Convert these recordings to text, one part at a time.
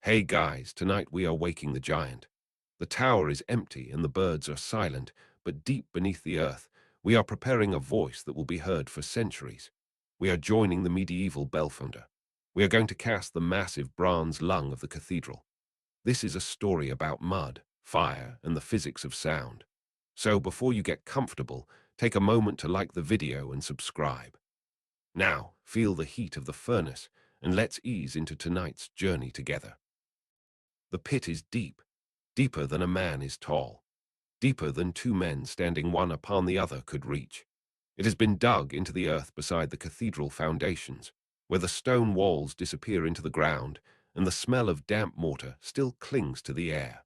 Hey guys, tonight we are waking the giant. The tower is empty and the birds are silent, but deep beneath the earth, we are preparing a voice that will be heard for centuries. We are joining the medieval Bellfounder. We are going to cast the massive bronze lung of the cathedral. This is a story about mud, fire, and the physics of sound. So before you get comfortable, take a moment to like the video and subscribe. Now, feel the heat of the furnace, and let's ease into tonight's journey together. The pit is deep, deeper than a man is tall, deeper than two men standing one upon the other could reach. It has been dug into the earth beside the cathedral foundations, where the stone walls disappear into the ground and the smell of damp mortar still clings to the air.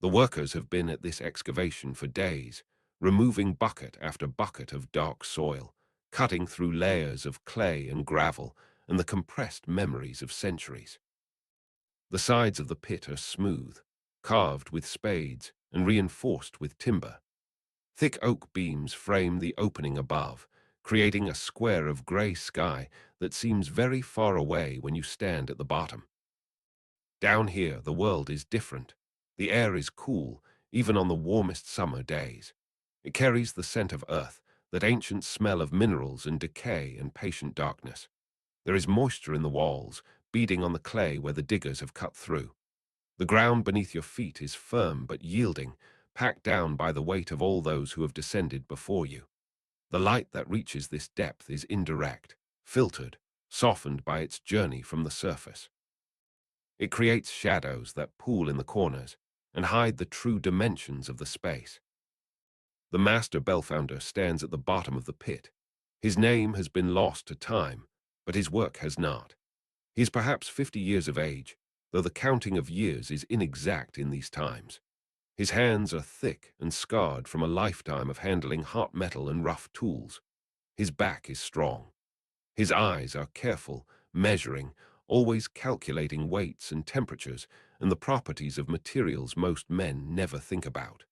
The workers have been at this excavation for days, removing bucket after bucket of dark soil, cutting through layers of clay and gravel and the compressed memories of centuries. The sides of the pit are smooth, carved with spades and reinforced with timber. Thick oak beams frame the opening above, creating a square of grey sky that seems very far away when you stand at the bottom. Down here, the world is different. The air is cool, even on the warmest summer days. It carries the scent of earth, that ancient smell of minerals and decay and patient darkness. There is moisture in the walls, beading on the clay where the diggers have cut through. The ground beneath your feet is firm but yielding, packed down by the weight of all those who have descended before you. The light that reaches this depth is indirect, filtered, softened by its journey from the surface. It creates shadows that pool in the corners and hide the true dimensions of the space. The master Bellfounder stands at the bottom of the pit. His name has been lost to time, but his work has not. He is perhaps 50 years of age, though the counting of years is inexact in these times. His hands are thick and scarred from a lifetime of handling hot metal and rough tools. His back is strong. His eyes are careful, measuring, always calculating weights and temperatures and the properties of materials most men never think about.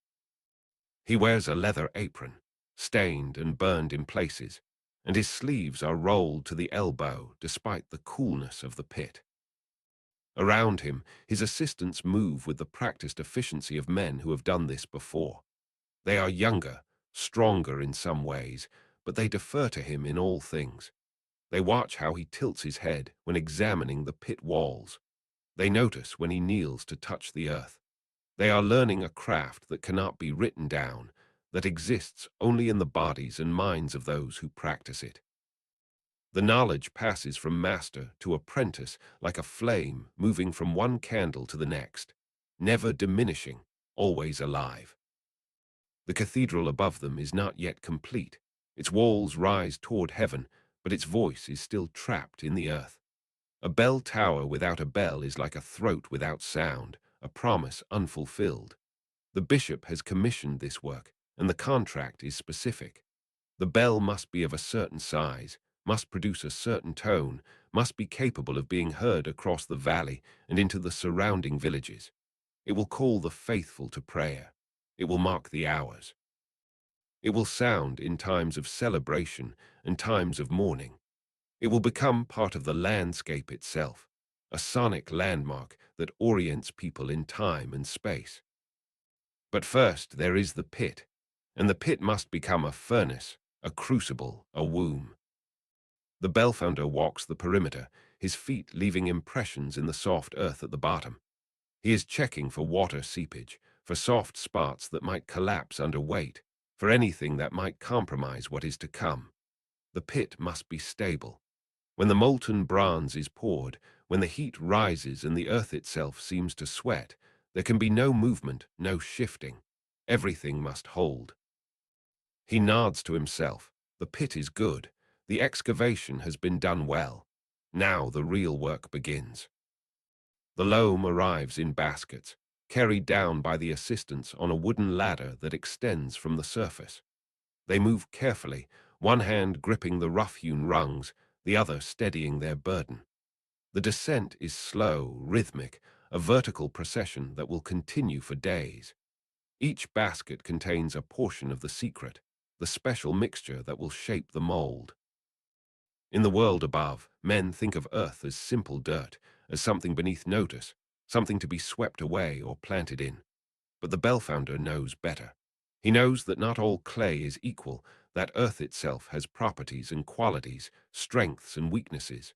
He wears a leather apron, stained and burned in places, and his sleeves are rolled to the elbow despite the coolness of the pit. Around him, his assistants move with the practiced efficiency of men who have done this before. They are younger, stronger in some ways, but they defer to him in all things. They watch how he tilts his head when examining the pit walls. They notice when he kneels to touch the earth. They are learning a craft that cannot be written down, that exists only in the bodies and minds of those who practice it. The knowledge passes from master to apprentice like a flame moving from one candle to the next, never diminishing, always alive. The cathedral above them is not yet complete. Its walls rise toward heaven, but its voice is still trapped in the earth. A bell tower without a bell is like a throat without sound, a promise unfulfilled. The bishop has commissioned this work, and the contract is specific. The bell must be of a certain size, must produce a certain tone, must be capable of being heard across the valley and into the surrounding villages. It will call the faithful to prayer. It will mark the hours. It will sound in times of celebration and times of mourning. It will become part of the landscape itself, a sonic landmark that orients people in time and space. But first there is the pit, and the pit must become a furnace, a crucible, a womb. The Bellfounder walks the perimeter, his feet leaving impressions in the soft earth at the bottom. He is checking for water seepage, for soft spots that might collapse under weight, for anything that might compromise what is to come. The pit must be stable. When the molten bronze is poured, when the heat rises and the earth itself seems to sweat, there can be no movement, no shifting. Everything must hold. He nods to himself. The pit is good. The excavation has been done well. Now the real work begins. The loam arrives in baskets, carried down by the assistants on a wooden ladder that extends from the surface. They move carefully, one hand gripping the rough-hewn rungs, the other steadying their burden. The descent is slow, rhythmic, a vertical procession that will continue for days. Each basket contains a portion of the secret, the special mixture that will shape the mold. In the world above, men think of earth as simple dirt, as something beneath notice, something to be swept away or planted in. But the Bellfounder knows better. He knows that not all clay is equal, that earth itself has properties and qualities, strengths and weaknesses.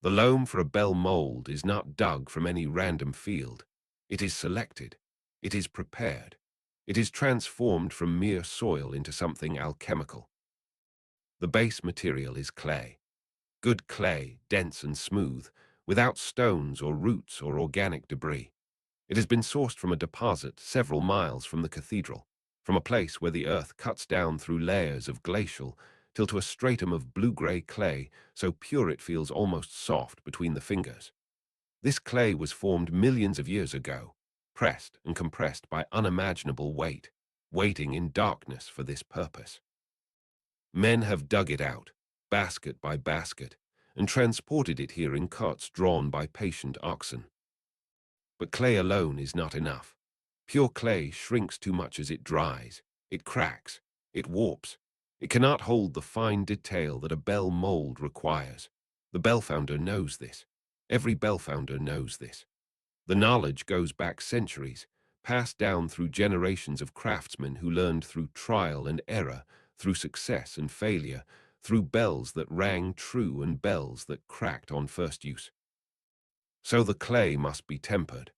The loam for a bell mold is not dug from any random field. It is selected. It is prepared. It is transformed from mere soil into something alchemical. The base material is clay. Good clay, dense and smooth, without stones or roots or organic debris. It has been sourced from a deposit several miles from the cathedral, from a place where the earth cuts down through layers of glacial till to a stratum of blue-gray clay so pure it feels almost soft between the fingers. This clay was formed millions of years ago, pressed and compressed by unimaginable weight, waiting in darkness for this purpose. Men have dug it out, basket by basket, and transported it here in carts drawn by patient oxen. But clay alone is not enough. Pure clay shrinks too much as it dries. It cracks. It warps. It cannot hold the fine detail that a bell mold requires. The Bellfounder knows this. Every Bellfounder knows this. The knowledge goes back centuries, passed down through generations of craftsmen who learned through trial and error, through success and failure, through bells that rang true and bells that cracked on first use. So the clay must be tempered.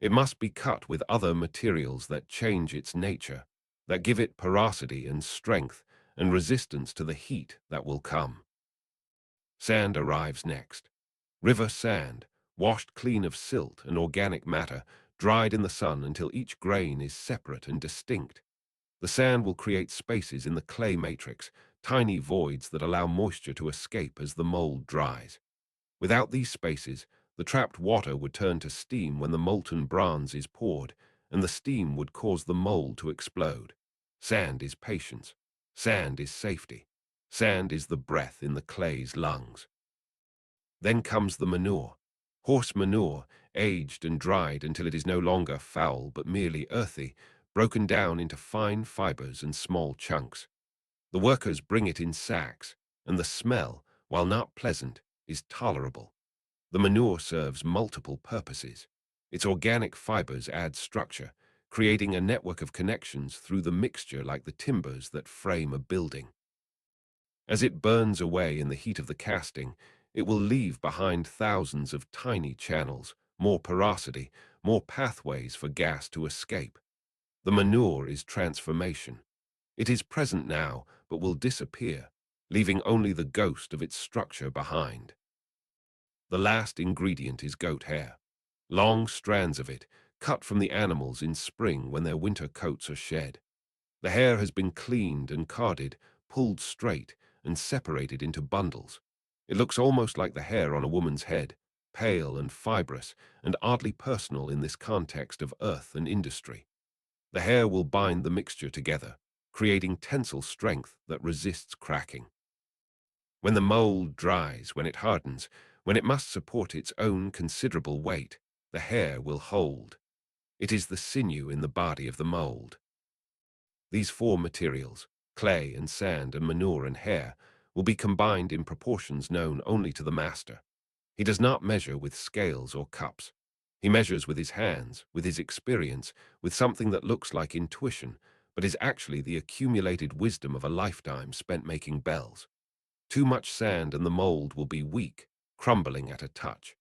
It must be cut with other materials that change its nature, that give it porosity and strength and resistance to the heat that will come. Sand arrives next. River sand, washed clean of silt and organic matter, dried in the sun until each grain is separate and distinct. The sand will create spaces in the clay matrix, tiny voids that allow moisture to escape as the mold dries. Without these spaces, the trapped water would turn to steam when the molten bronze is poured, and the steam would cause the mold to explode. Sand is patience. Sand is safety. Sand is the breath in the clay's lungs. Then comes the manure. Horse manure, aged and dried until it is no longer foul but merely earthy, broken down into fine fibers and small chunks. The workers bring it in sacks, and the smell, while not pleasant, is tolerable. The manure serves multiple purposes. Its organic fibers add structure, creating a network of connections through the mixture like the timbers that frame a building. As it burns away in the heat of the casting, it will leave behind thousands of tiny channels, more porosity, more pathways for gas to escape. The manure is transformation. It is present now, but will disappear, leaving only the ghost of its structure behind. The last ingredient is goat hair. Long strands of it, cut from the animals in spring when their winter coats are shed. The hair has been cleaned and carded, pulled straight, and separated into bundles. It looks almost like the hair on a woman's head, pale and fibrous, and oddly personal in this context of earth and industry. The hair will bind the mixture together, creating tensile strength that resists cracking. When the mold dries, when it hardens, when it must support its own considerable weight, the hair will hold. It is the sinew in the body of the mold. These four materials, clay and sand and manure and hair, will be combined in proportions known only to the master. He does not measure with scales or cups. He measures with his hands, with his experience, with something that looks like intuition, but is actually the accumulated wisdom of a lifetime spent making bells. Too much sand and the mold will be weak, crumbling at a touch.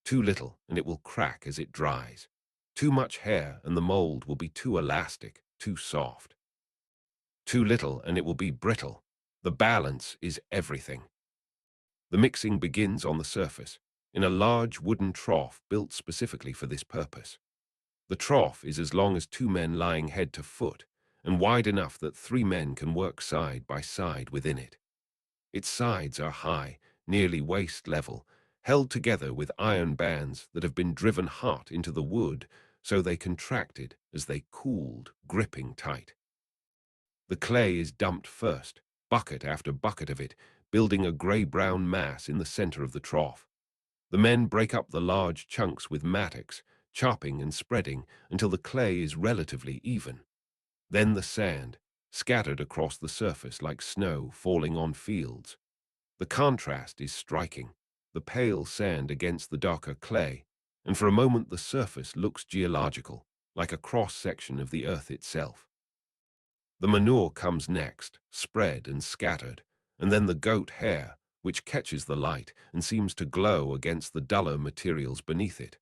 Too little and it will crack as it dries. Too much hair and the mold will be too elastic, too soft. Too little and it will be brittle. The balance is everything. The mixing begins on the surface, in a large wooden trough built specifically for this purpose. The trough is as long as two men lying head to foot, and wide enough that three men can work side by side within it. Its sides are high, nearly waist level, held together with iron bands that have been driven hot into the wood so they contracted as they cooled, gripping tight. The clay is dumped first, bucket after bucket of it, building a grey-brown mass in the center of the trough. The men break up the large chunks with mattocks, chopping and spreading until the clay is relatively even. Then the sand, scattered across the surface like snow falling on fields. The contrast is striking, the pale sand against the darker clay, and for a moment the surface looks geological, like a cross-section of the earth itself. The manure comes next, spread and scattered, and then the goat hair, which catches the light and seems to glow against the duller materials beneath it.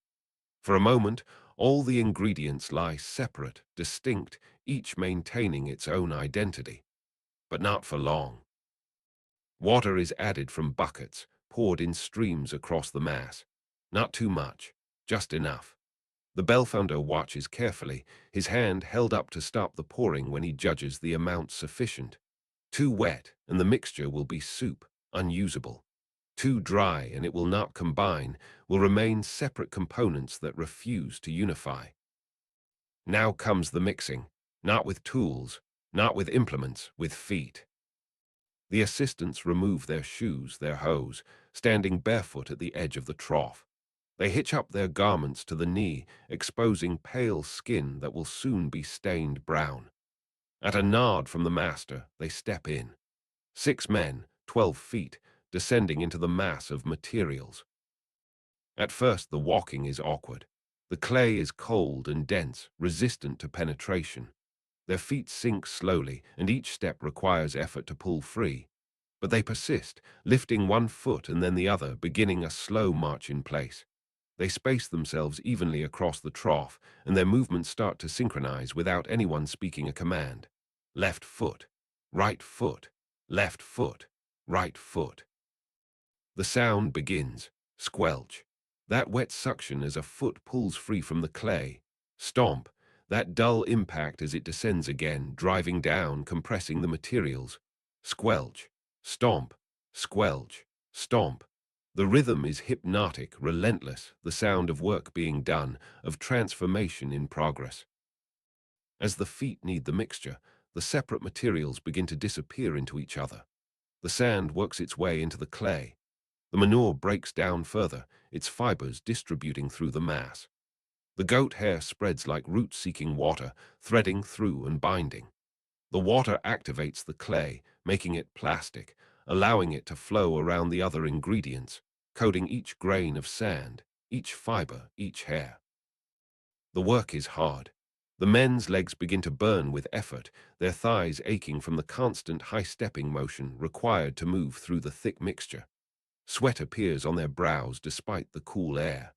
For a moment, all the ingredients lie separate, distinct, each maintaining its own identity. But not for long. Water is added from buckets, poured in streams across the mass. Not too much, just enough. The Bellfounder watches carefully, his hand held up to stop the pouring when he judges the amount sufficient. Too wet, and the mixture will be soup, unusable. Too dry, and it will not combine, will remain separate components that refuse to unify. Now comes the mixing, not with tools, not with implements, with feet. The assistants remove their shoes, their hose, standing barefoot at the edge of the trough. They hitch up their garments to the knee, exposing pale skin that will soon be stained brown. At a nod from the master, they step in. 6 men, 12 feet, descending into the mass of materials. At first, the walking is awkward. The clay is cold and dense, resistant to penetration. Their feet sink slowly, and each step requires effort to pull free. But they persist, lifting one foot and then the other, beginning a slow march in place. They space themselves evenly across the trough, and their movements start to synchronize without anyone speaking a command. Left foot, right foot, left foot, right foot. The sound begins. Squelch. That wet suction as a foot pulls free from the clay. Stomp. That dull impact as it descends again, driving down, compressing the materials. Squelch. Stomp. Squelch. Stomp. The rhythm is hypnotic, relentless, the sound of work being done, of transformation in progress. As the feet knead the mixture, the separate materials begin to disappear into each other. The sand works its way into the clay. The manure breaks down further, its fibers distributing through the mass. The goat hair spreads like roots seeking water, threading through and binding. The water activates the clay, making it plastic, allowing it to flow around the other ingredients, coating each grain of sand, each fiber, each hair. The work is hard. The men's legs begin to burn with effort, their thighs aching from the constant high-stepping motion required to move through the thick mixture. Sweat appears on their brows despite the cool air.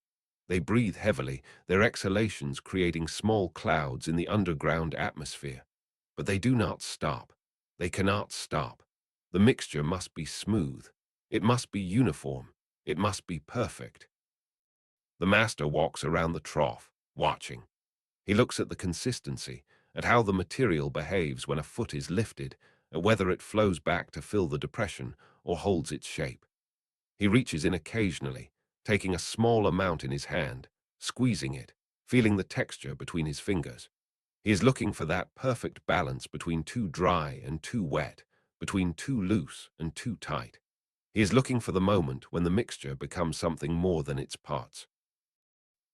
They breathe heavily, their exhalations creating small clouds in the underground atmosphere. But they do not stop. They cannot stop. The mixture must be smooth. It must be uniform. It must be perfect. The master walks around the trough, watching. He looks at the consistency, at how the material behaves when a foot is lifted, at whether it flows back to fill the depression or holds its shape. He reaches in occasionally, taking a small amount in his hand, squeezing it, feeling the texture between his fingers. He is looking for that perfect balance between too dry and too wet, between too loose and too tight. He is looking for the moment when the mixture becomes something more than its parts.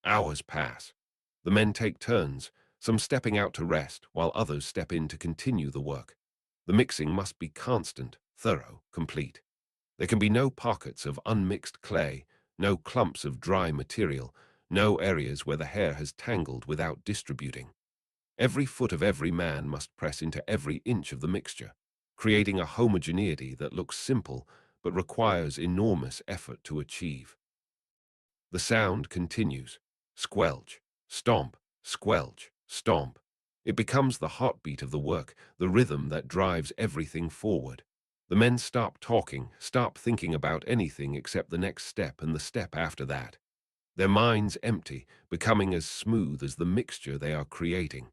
Hours pass. The men take turns, some stepping out to rest, while others step in to continue the work. The mixing must be constant, thorough, complete. There can be no pockets of unmixed clay, no clumps of dry material, no areas where the hair has tangled without distributing. Every foot of every man must press into every inch of the mixture, creating a homogeneity that looks simple but requires enormous effort to achieve. The sound continues. Squelch, stomp, squelch, stomp. It becomes the heartbeat of the work, the rhythm that drives everything forward. The men stop talking, stop thinking about anything except the next step and the step after that. Their minds empty, becoming as smooth as the mixture they are creating.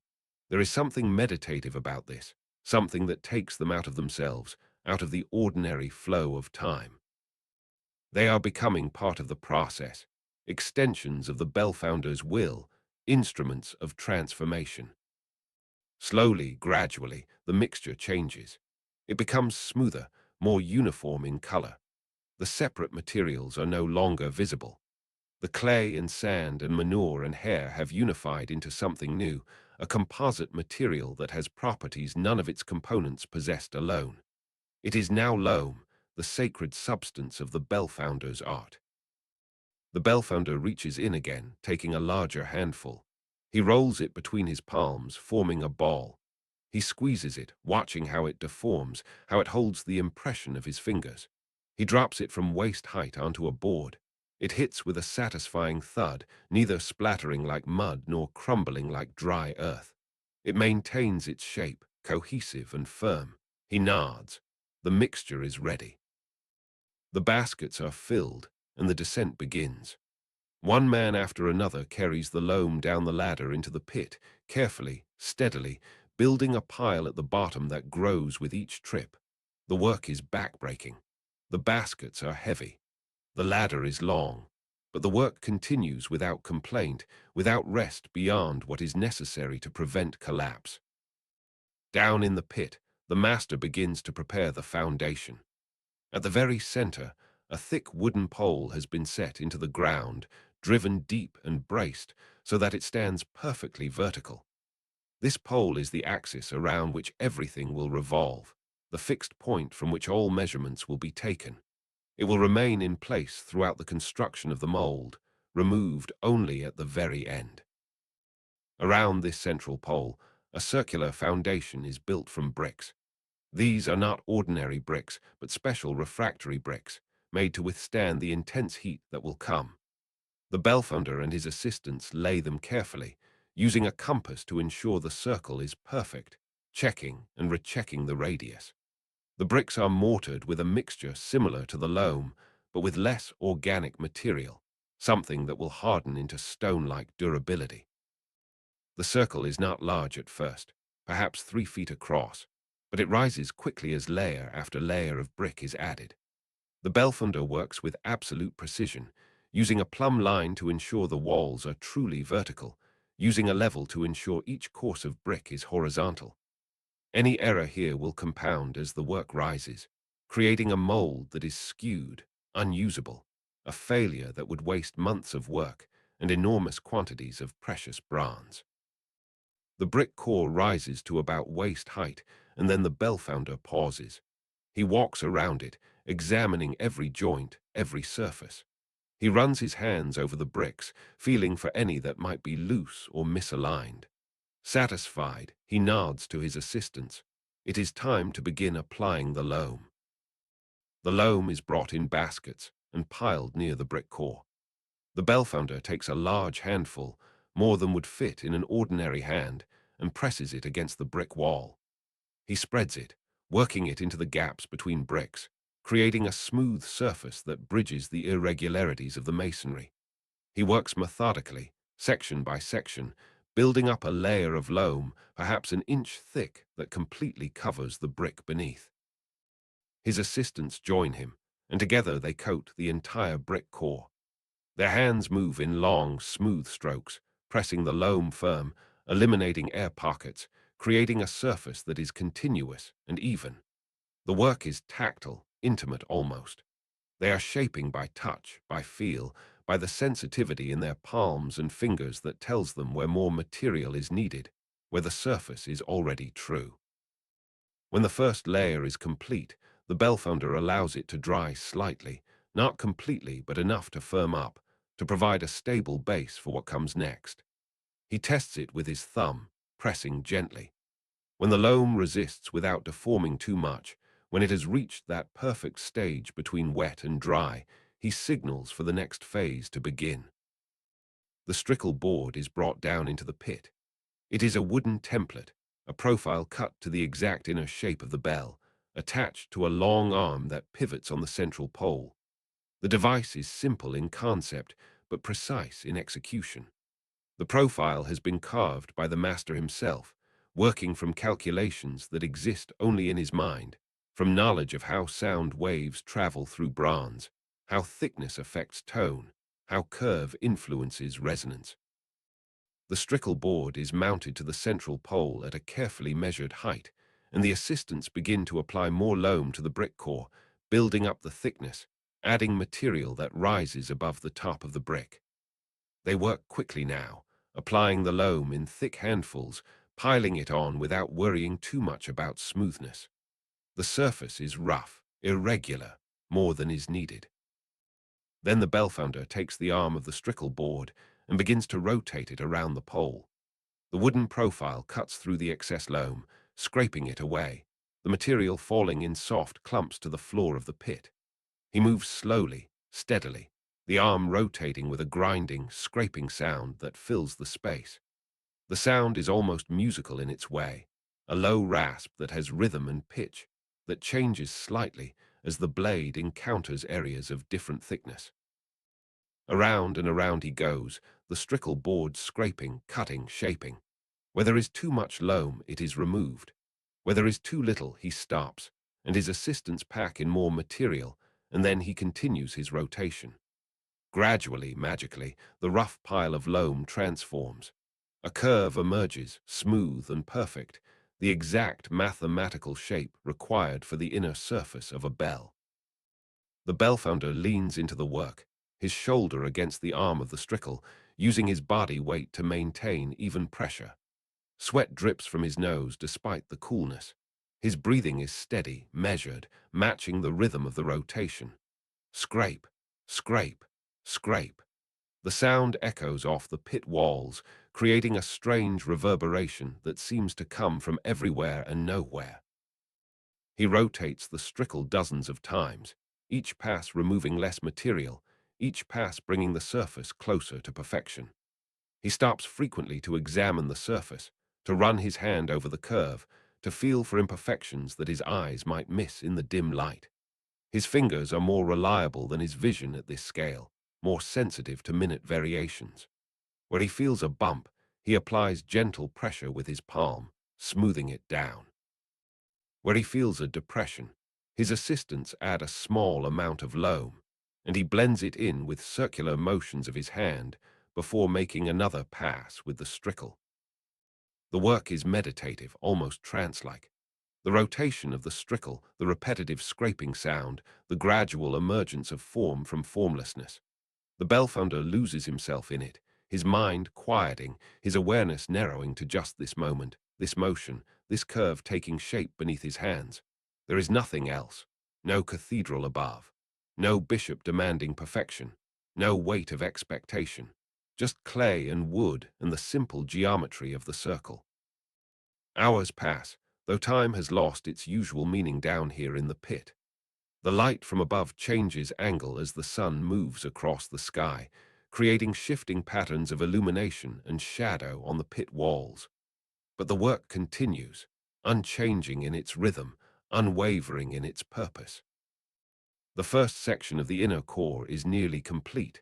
There is something meditative about this, something that takes them out of themselves, out of the ordinary flow of time. They are becoming part of the process, extensions of the Bellfounder's will, instruments of transformation. Slowly, gradually, the mixture changes. It becomes smoother, more uniform in color. The separate materials are no longer visible. The clay and sand and manure and hair have unified into something new, a composite material that has properties none of its components possessed alone. It is now loam, the sacred substance of the Bellfounder's art. The Bellfounder reaches in again, taking a larger handful. He rolls it between his palms, forming a ball. He squeezes it, watching how it deforms, how it holds the impression of his fingers. He drops it from waist height onto a board. It hits with a satisfying thud, neither splattering like mud nor crumbling like dry earth. It maintains its shape, cohesive and firm. He nods. The mixture is ready. The baskets are filled, and the descent begins. One man after another carries the loam down the ladder into the pit, carefully, steadily, building a pile at the bottom that grows with each trip. The work is backbreaking. The baskets are heavy. The ladder is long. But the work continues without complaint, without rest beyond what is necessary to prevent collapse. Down in the pit, the master begins to prepare the foundation. At the very center, a thick wooden pole has been set into the ground, driven deep and braced so that it stands perfectly vertical. This pole is the axis around which everything will revolve, the fixed point from which all measurements will be taken. It will remain in place throughout the construction of the mold, removed only at the very end. Around this central pole, a circular foundation is built from bricks. These are not ordinary bricks, but special refractory bricks, made to withstand the intense heat that will come. The Bellfounder and his assistants lay them carefully, using a compass to ensure the circle is perfect, checking and rechecking the radius. The bricks are mortared with a mixture similar to the loam, but with less organic material, something that will harden into stone-like durability. The circle is not large at first, perhaps 3 feet across, but it rises quickly as layer after layer of brick is added. The Bellfounder works with absolute precision, using a plumb line to ensure the walls are truly vertical, using a level to ensure each course of brick is horizontal. Any error here will compound as the work rises, creating a mold that is skewed, unusable, a failure that would waste months of work and enormous quantities of precious bronze. The brick core rises to about waist height, and then the Bellfounder pauses. He walks around it, examining every joint, every surface. He runs his hands over the bricks, feeling for any that might be loose or misaligned. Satisfied, he nods to his assistants. It is time to begin applying the loam. The loam is brought in baskets and piled near the brick core. The Bellfounder takes a large handful, more than would fit in an ordinary hand, and presses it against the brick wall. He spreads it, working it into the gaps between bricks, creating a smooth surface that bridges the irregularities of the masonry. He works methodically, section by section, building up a layer of loam, perhaps an inch thick, that completely covers the brick beneath. His assistants join him, and together they coat the entire brick core. Their hands move in long, smooth strokes, pressing the loam firm, eliminating air pockets, creating a surface that is continuous and even. The work is tactile, intimate almost. They are shaping by touch, by feel, by the sensitivity in their palms and fingers that tells them where more material is needed, where the surface is already true. When the first layer is complete, the Bellfounder allows it to dry slightly, not completely but enough to firm up, to provide a stable base for what comes next. He tests it with his thumb, pressing gently. When the loam resists without deforming too much, when it has reached that perfect stage between wet and dry, he signals for the next phase to begin. The strickle board is brought down into the pit. It is a wooden template, a profile cut to the exact inner shape of the bell, attached to a long arm that pivots on the central pole. The device is simple in concept, but precise in execution. The profile has been carved by the master himself, working from calculations that exist only in his mind, from knowledge of how sound waves travel through bronze, how thickness affects tone, how curve influences resonance. The strickle board is mounted to the central pole at a carefully measured height, and the assistants begin to apply more loam to the brick core, building up the thickness, adding material that rises above the top of the brick. They work quickly now, applying the loam in thick handfuls, piling it on without worrying too much about smoothness. The surface is rough, irregular, more than is needed. Then the bellfounder takes the arm of the strickle board and begins to rotate it around the pole. The wooden profile cuts through the excess loam, scraping it away, the material falling in soft clumps to the floor of the pit. He moves slowly, steadily, the arm rotating with a grinding, scraping sound that fills the space. The sound is almost musical in its way, a low rasp that has rhythm and pitch, that changes slightly as the blade encounters areas of different thickness. Around and around he goes, the strickle board scraping, cutting, shaping. Where there is too much loam, it is removed. Where there is too little, he stops, and his assistants pack in more material, and then he continues his rotation. Gradually, magically, the rough pile of loam transforms. A curve emerges, smooth and perfect, the exact mathematical shape required for the inner surface of a bell. The bellfounder leans into the work, his shoulder against the arm of the strickle, using his body weight to maintain even pressure. Sweat drips from his nose despite the coolness. His breathing is steady, measured, matching the rhythm of the rotation. Scrape, scrape, scrape. The sound echoes off the pit walls, creating a strange reverberation that seems to come from everywhere and nowhere. He rotates the strickle dozens of times, each pass removing less material, each pass bringing the surface closer to perfection. He stops frequently to examine the surface, to run his hand over the curve, to feel for imperfections that his eyes might miss in the dim light. His fingers are more reliable than his vision at this scale, more sensitive to minute variations. Where he feels a bump, he applies gentle pressure with his palm, smoothing it down. Where he feels a depression, his assistants add a small amount of loam, and he blends it in with circular motions of his hand before making another pass with the strickle. The work is meditative, almost trance-like. The rotation of the strickle, the repetitive scraping sound, the gradual emergence of form from formlessness. The bellfounder loses himself in it, his mind quieting, his awareness narrowing to just this moment, this motion, this curve taking shape beneath his hands. There is nothing else. No cathedral above. No bishop demanding perfection. No weight of expectation. Just clay and wood and the simple geometry of the circle. Hours pass, though time has lost its usual meaning down here in the pit. The light from above changes angle as the sun moves across the sky, creating shifting patterns of illumination and shadow on the pit walls. But the work continues, unchanging in its rhythm, unwavering in its purpose. The first section of the inner core is nearly complete.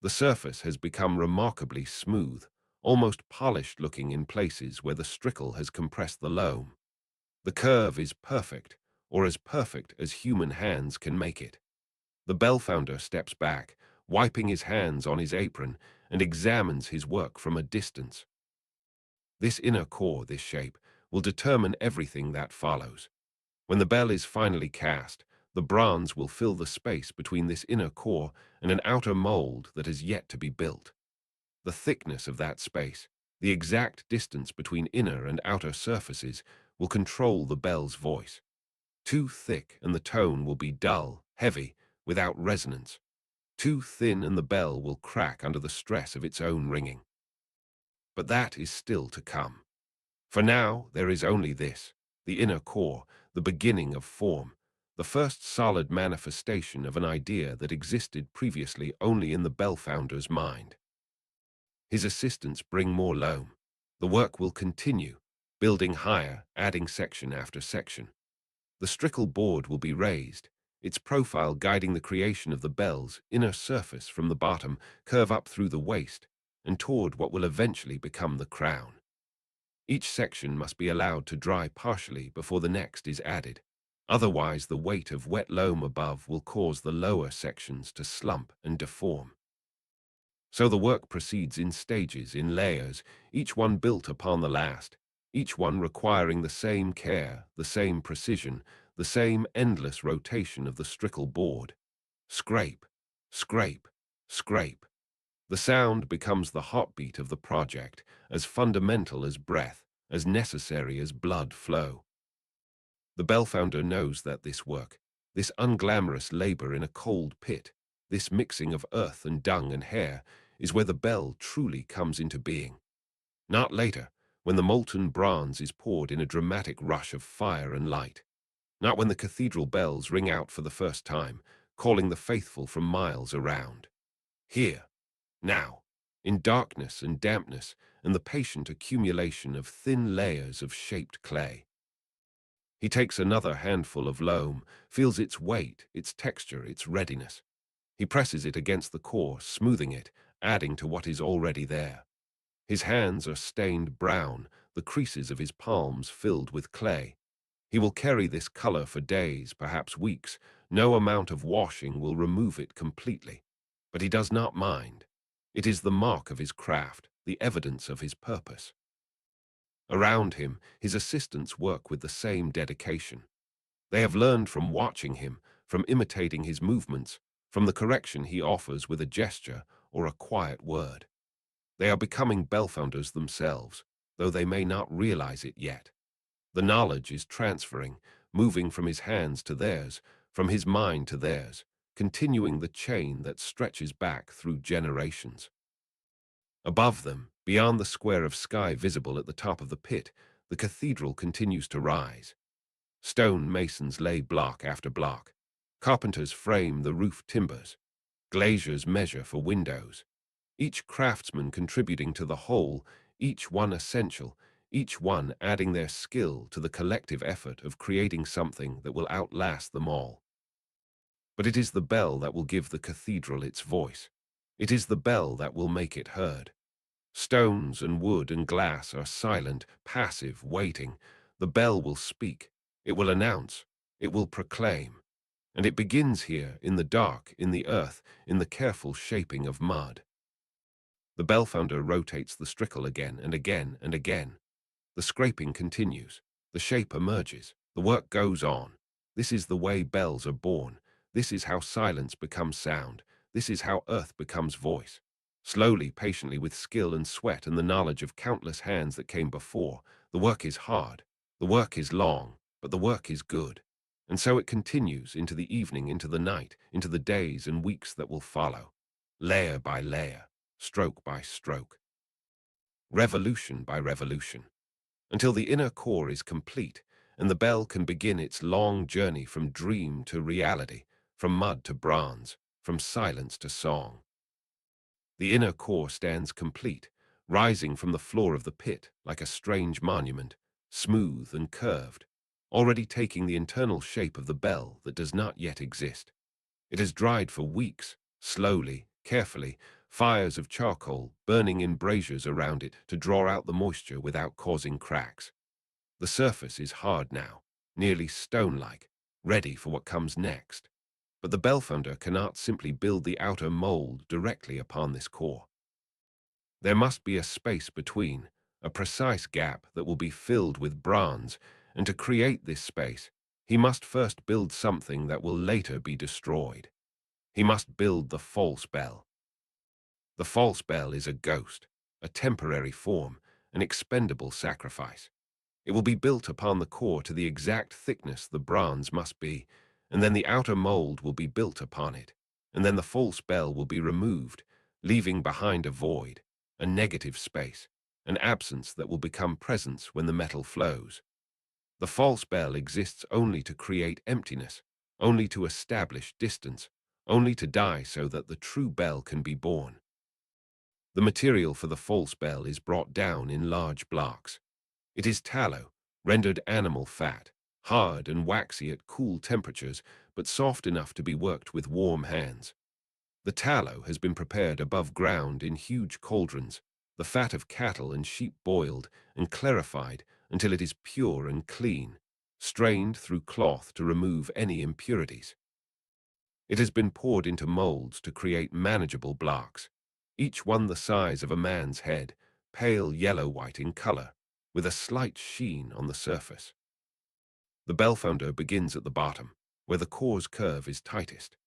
The surface has become remarkably smooth, almost polished-looking in places where the strickle has compressed the loam. The curve is perfect, or as perfect as human hands can make it. The bellfounder steps back, wiping his hands on his apron, and examines his work from a distance. This inner core, this shape, will determine everything that follows. When the bell is finally cast, the bronze will fill the space between this inner core and an outer mold that has yet to be built. The thickness of that space, the exact distance between inner and outer surfaces, will control the bell's voice. Too thick and the tone will be dull, heavy, without resonance. Too thin and the bell will crack under the stress of its own ringing. But that is still to come. For now, there is only this, the inner core, the beginning of form, the first solid manifestation of an idea that existed previously only in the bellfounder's mind. His assistants bring more loam. The work will continue, building higher, adding section after section. The strickle board will be raised, its profile guiding the creation of the bell's inner surface from the bottom, curve up through the waist, and toward what will eventually become the crown. Each section must be allowed to dry partially before the next is added. Otherwise, the weight of wet loam above will cause the lower sections to slump and deform. So the work proceeds in stages, in layers, each one built upon the last, each one requiring the same care, the same precision, the same endless rotation of the strickle board. Scrape, scrape, scrape. The sound becomes the heartbeat of the project, as fundamental as breath, as necessary as blood flow. The bellfounder knows that this work, this unglamorous labor in a cold pit, This mixing of earth and dung and hair is where the bell truly comes into being. Not later, when the molten bronze is poured in a dramatic rush of fire and light. Not when the cathedral bells ring out for the first time, calling the faithful from miles around. Here, now, in darkness and dampness and the patient accumulation of thin layers of shaped clay. He takes another handful of loam, feels its weight, its texture, its readiness. He presses it against the core, smoothing it, adding to what is already there. His hands are stained brown, the creases of his palms filled with clay. He will carry this color for days, perhaps weeks. No amount of washing will remove it completely. But he does not mind. It is the mark of his craft, the evidence of his purpose. Around him, his assistants work with the same dedication. They have learned from watching him, from imitating his movements, from the correction he offers with a gesture or a quiet word. They are becoming Bellfounders themselves, though they may not realize it yet. The knowledge is transferring, moving from his hands to theirs, from his mind to theirs, continuing the chain that stretches back through generations. Above them, beyond the square of sky visible at the top of the pit, the cathedral continues to rise. Stone masons lay block after block. Carpenters frame the roof timbers. Glaziers measure for windows. Each craftsman contributing to the whole, each one essential, each one adding their skill to the collective effort of creating something that will outlast them all. But it is the bell that will give the cathedral its voice. It is the bell that will make it heard. Stones and wood and glass are silent, passive, waiting. The bell will speak. It will announce. It will proclaim. And it begins here, in the dark, in the earth, in the careful shaping of mud. The bellfounder rotates the strickle again and again and again. The scraping continues. The shape emerges. The work goes on. This is the way bells are born. This is how silence becomes sound. This is how earth becomes voice. Slowly, patiently, with skill and sweat and the knowledge of countless hands that came before. The work is hard. The work is long, but the work is good. And so it continues into the evening, into the night, into the days and weeks that will follow. Layer by layer, stroke by stroke, revolution by revolution, until the inner core is complete and the bell can begin its long journey from dream to reality, from mud to bronze, from silence to song. The inner core stands complete, rising from the floor of the pit like a strange monument, smooth and curved, already taking the internal shape of the bell that does not yet exist. It has dried for weeks, slowly, carefully, fires of charcoal burning in braziers around it to draw out the moisture without causing cracks. The surface is hard now, nearly stone-like, ready for what comes next. But the bellfounder cannot simply build the outer mold directly upon this core. There must be a space between, a precise gap that will be filled with bronze, and to create this space, he must first build something that will later be destroyed. He must build the false bell. The false bell is a ghost, a temporary form, an expendable sacrifice. It will be built upon the core to the exact thickness the bronze must be, and then the outer mold will be built upon it, and then the false bell will be removed, leaving behind a void, a negative space, an absence that will become presence when the metal flows. The false bell exists only to create emptiness, only to establish distance, only to die so that the true bell can be born. The material for the false bell is brought down in large blocks. It is tallow, rendered animal fat, hard and waxy at cool temperatures, but soft enough to be worked with warm hands. The tallow has been prepared above ground in huge cauldrons, the fat of cattle and sheep boiled and clarified until it is pure and clean, strained through cloth to remove any impurities. It has been poured into molds to create manageable blocks, each one the size of a man's head, pale yellow-white in color, with a slight sheen on the surface. The bellfounder begins at the bottom, where the core's curve is tightest.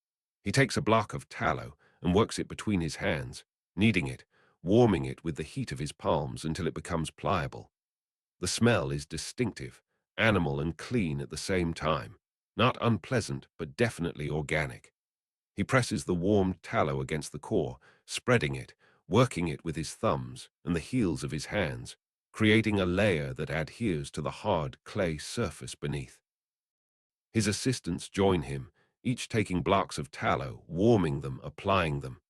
He takes a block of tallow and works it between his hands, kneading it, warming it with the heat of his palms until it becomes pliable. The smell is distinctive, animal and clean at the same time, not unpleasant but definitely organic. He presses the warm tallow against the core, spreading it, working it with his thumbs and the heels of his hands, creating a layer that adheres to the hard clay surface beneath. His assistants join him, each taking blocks of tallow, warming them, applying them.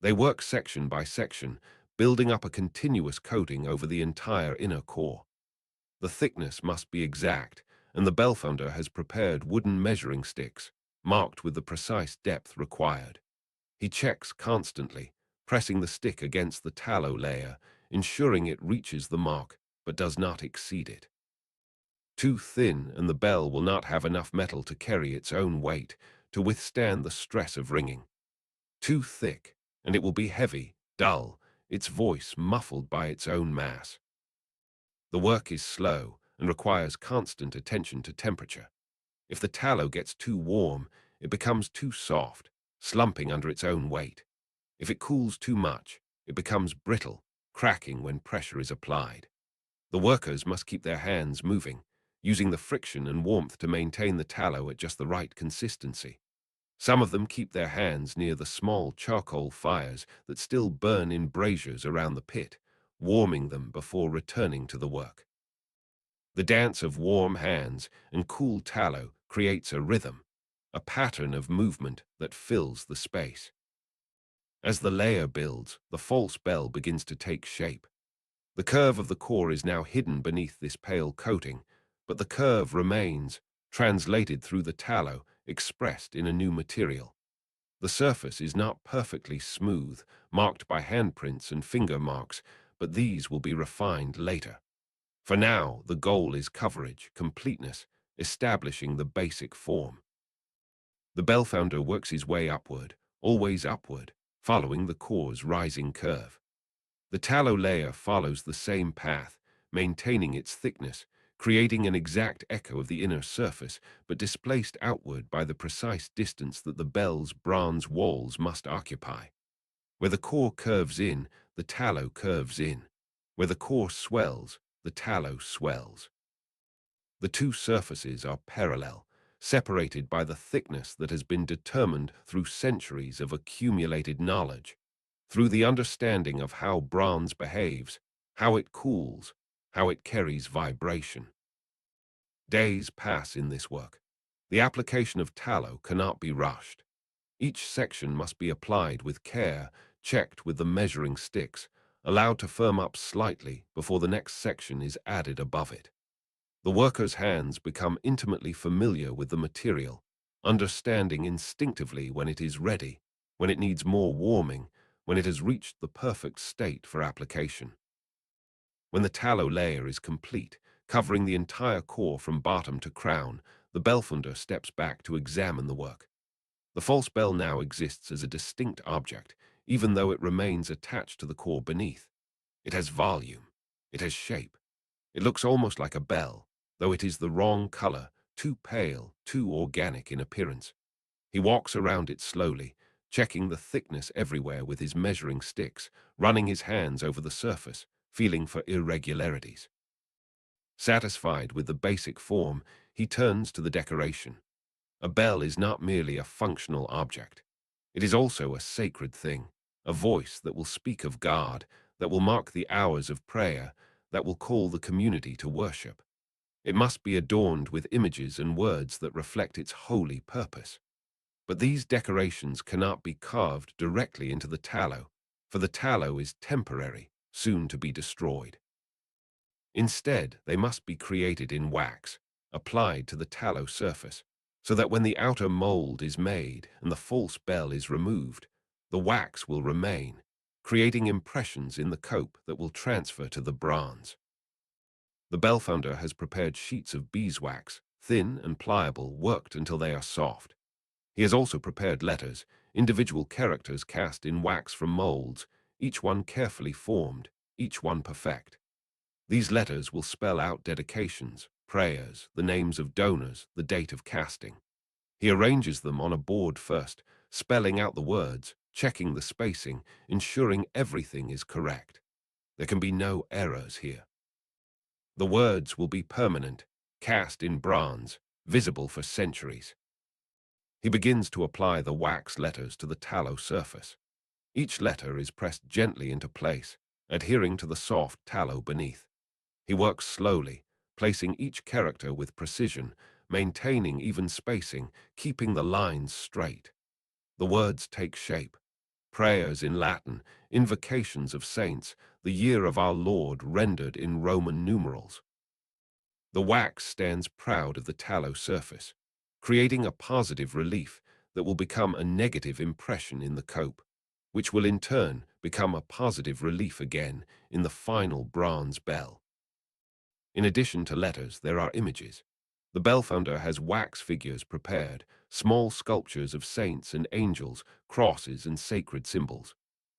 They work section by section, building up a continuous coating over the entire inner core. The thickness must be exact, and the Bellfounder has prepared wooden measuring sticks, marked with the precise depth required. He checks constantly, pressing the stick against the tallow layer, ensuring it reaches the mark, but does not exceed it. Too thin, and the bell will not have enough metal to carry its own weight, to withstand the stress of ringing. Too thick, and it will be heavy, dull, its voice muffled by its own mass. The work is slow and requires constant attention to temperature. If the tallow gets too warm, it becomes too soft, slumping under its own weight. If it cools too much, it becomes brittle, cracking when pressure is applied. The workers must keep their hands moving, using the friction and warmth to maintain the tallow at just the right consistency. Some of them keep their hands near the small charcoal fires that still burn in braziers around the pit, warming them before returning to the work. The dance of warm hands and cool tallow creates a rhythm, a pattern of movement that fills the space. As the layer builds, the false bell begins to take shape. The curve of the core is now hidden beneath this pale coating, but the curve remains, translated through the tallow, expressed in a new material. The surface is not perfectly smooth, marked by handprints and finger marks, but these will be refined later. For now, the goal is coverage, completeness, establishing the basic form. The Bellfounder works his way upward, always upward, following the core's rising curve. The tallow layer follows the same path, maintaining its thickness, creating an exact echo of the inner surface, but displaced outward by the precise distance that the bell's bronze walls must occupy. Where the core curves in, the tallow curves in. Where the core swells, the tallow swells. The two surfaces are parallel, separated by the thickness that has been determined through centuries of accumulated knowledge, through the understanding of how bronze behaves, how it cools, how it carries vibration. Days pass in this work. The application of tallow cannot be rushed. Each section must be applied with care, checked with the measuring sticks, allowed to firm up slightly before the next section is added above it. The worker's hands become intimately familiar with the material, understanding instinctively when it is ready, when it needs more warming, when it has reached the perfect state for application. When the tallow layer is complete, covering the entire core from bottom to crown, the Bellfounder steps back to examine the work. The false bell now exists as a distinct object, even though it remains attached to the core beneath. It has volume. It has shape. It looks almost like a bell, though it is the wrong color, too pale, too organic in appearance. He walks around it slowly, checking the thickness everywhere with his measuring sticks, running his hands over the surface, feeling for irregularities. Satisfied with the basic form, he turns to the decoration. A bell is not merely a functional object. It is also a sacred thing, a voice that will speak of God, that will mark the hours of prayer, that will call the community to worship. It must be adorned with images and words that reflect its holy purpose. But these decorations cannot be carved directly into the tallow, for the tallow is temporary, soon to be destroyed. Instead, they must be created in wax, applied to the tallow surface, so that when the outer mold is made and the false bell is removed, the wax will remain, creating impressions in the cope that will transfer to the bronze. The Bellfounder has prepared sheets of beeswax, thin and pliable, worked until they are soft. He has also prepared letters, individual characters cast in wax from molds, each one carefully formed, each one perfect. These letters will spell out dedications, prayers, the names of donors, the date of casting. He arranges them on a board first, spelling out the words, checking the spacing, ensuring everything is correct. There can be no errors here. The words will be permanent, cast in bronze, visible for centuries. He begins to apply the wax letters to the tallow surface. Each letter is pressed gently into place, adhering to the soft tallow beneath. He works slowly, placing each character with precision, maintaining even spacing, keeping the lines straight. The words take shape. Prayers in Latin, invocations of saints, the year of our Lord rendered in Roman numerals. The wax stands proud of the tallow surface, creating a positive relief that will become a negative impression in the cope, which will in turn become a positive relief again in the final bronze bell. In addition to letters, there are images. The Bellfounder has wax figures prepared, small sculptures of saints and angels, crosses and sacred symbols.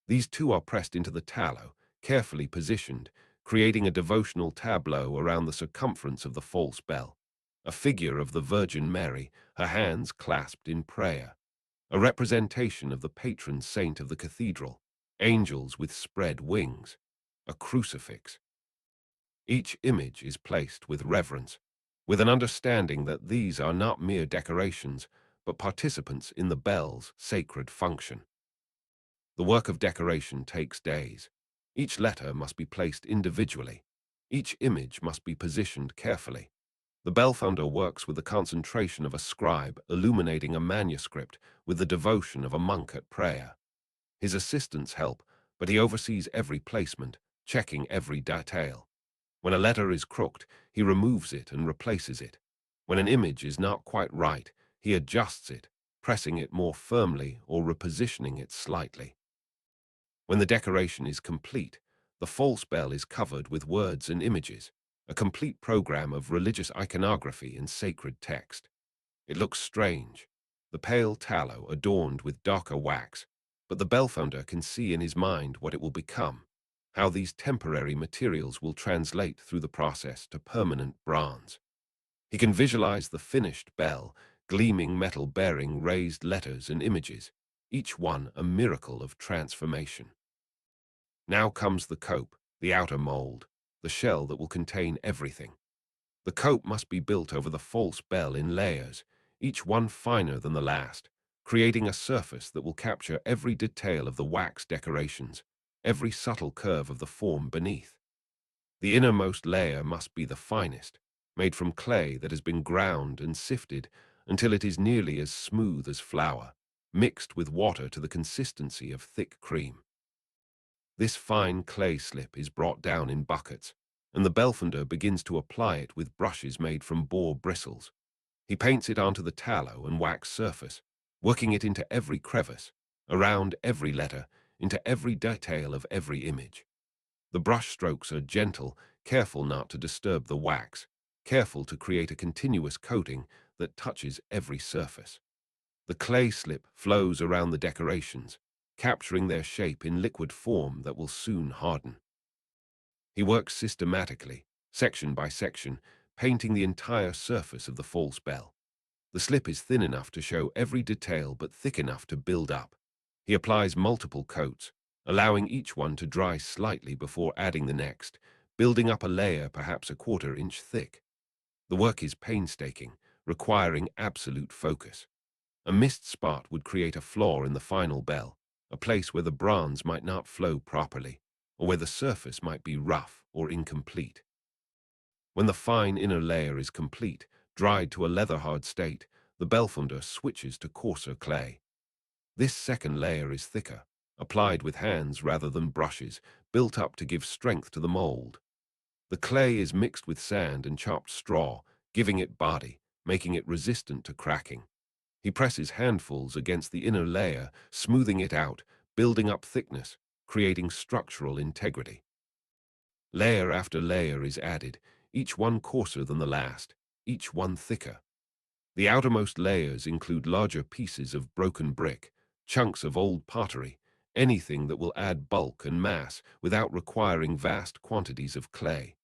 These too are pressed into the tallow, carefully positioned, creating a devotional tableau around the circumference of the false bell. A figure of the Virgin Mary, her hands clasped in prayer. A representation of the patron saint of the cathedral, angels with spread wings. A crucifix. Each image is placed with reverence, with an understanding that these are not mere decorations, but participants in the bell's sacred function. The work of decoration takes days. Each letter must be placed individually. Each image must be positioned carefully. The Bellfounder works with the concentration of a scribe illuminating a manuscript with the devotion of a monk at prayer. His assistants help, but he oversees every placement, checking every detail. When a letter is crooked, he removes it and replaces it. When an image is not quite right, he adjusts it, pressing it more firmly or repositioning it slightly. When the decoration is complete, the false bell is covered with words and images, a complete program of religious iconography and sacred text. It looks strange, the pale tallow adorned with darker wax, but the Bellfounder can see in his mind what it will become, how these temporary materials will translate through the process to permanent bronze. He can visualize the finished bell, gleaming metal bearing raised letters and images, each one a miracle of transformation. Now comes the cope, the outer mold, the shell that will contain everything. The cope must be built over the false bell in layers, each one finer than the last, creating a surface that will capture every detail of the wax decorations, every subtle curve of the form beneath. The innermost layer must be the finest, made from clay that has been ground and sifted until it is nearly as smooth as flour, mixed with water to the consistency of thick cream. This fine clay slip is brought down in buckets, and the Bellfounder begins to apply it with brushes made from boar bristles. He paints it onto the tallow and wax surface, working it into every crevice, around every letter, into every detail of every image. The brush strokes are gentle, careful not to disturb the wax, careful to create a continuous coating that touches every surface. The clay slip flows around the decorations, capturing their shape in liquid form that will soon harden. He works systematically, section by section, painting the entire surface of the false bell. The slip is thin enough to show every detail but thick enough to build up. He applies multiple coats, allowing each one to dry slightly before adding the next, building up a layer perhaps a quarter-inch thick. The work is painstaking, requiring absolute focus. A missed spot would create a flaw in the final bell, a place where the bronze might not flow properly, or where the surface might be rough or incomplete. When the fine inner layer is complete, dried to a leather-hard state, the Bellfounder switches to coarser clay. This second layer is thicker, applied with hands rather than brushes, built up to give strength to the mold. The clay is mixed with sand and chopped straw, giving it body, making it resistant to cracking. He presses handfuls against the inner layer, smoothing it out, building up thickness, creating structural integrity. Layer after layer is added, each one coarser than the last, each one thicker. The outermost layers include larger pieces of broken brick, chunks of old pottery, anything that will add bulk and mass without requiring vast quantities of clay.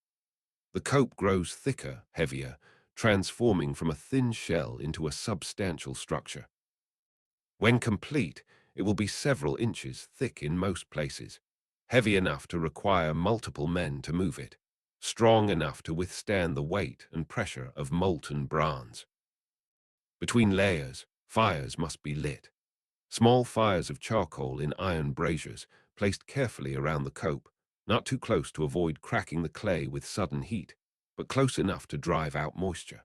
The cope grows thicker, heavier, transforming from a thin shell into a substantial structure. When complete, it will be several inches thick in most places, heavy enough to require multiple men to move it, strong enough to withstand the weight and pressure of molten bronze. Between layers, Fires must be lit. Small fires of charcoal in iron braziers, placed carefully around the cope, not too close to avoid cracking the clay with sudden heat, but close enough to drive out moisture.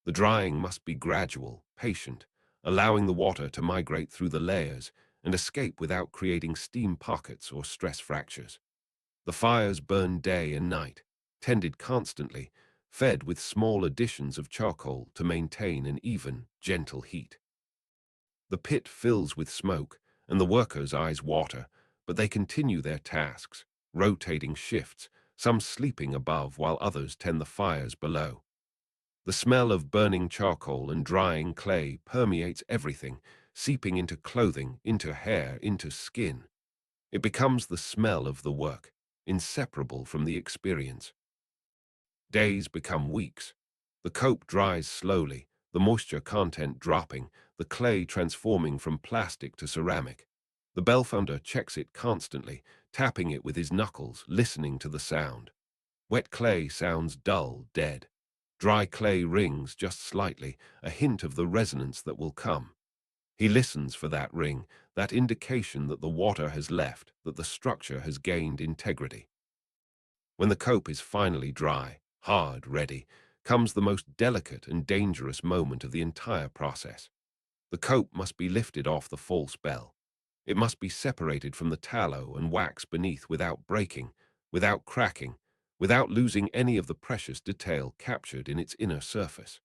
The drying must be gradual, patient, allowing the water to migrate through the layers and escape without creating steam pockets or stress fractures. The fires burn day and night, tended constantly, fed with small additions of charcoal to maintain an even, gentle heat. The pit fills with smoke, and the workers' eyes water, but they continue their tasks, rotating shifts, some sleeping above while others tend the fires below. The smell of burning charcoal and drying clay permeates everything, seeping into clothing, into hair, into skin. It becomes the smell of the work, inseparable from the experience. Days become weeks. The cope dries slowly, the moisture content dropping, the clay transforming from plastic to ceramic. The Bellfounder checks it constantly, tapping it with his knuckles, listening to the sound. Wet clay sounds dull, dead. Dry clay rings just slightly, a hint of the resonance that will come. He listens for that ring, that indication that the water has left, that the structure has gained integrity. When the cope is finally dry, hard, ready, comes the most delicate and dangerous moment of the entire process. The cope must be lifted off the false bell. It must be separated from the tallow and wax beneath without breaking, without cracking, without losing any of the precious detail captured in its inner surface.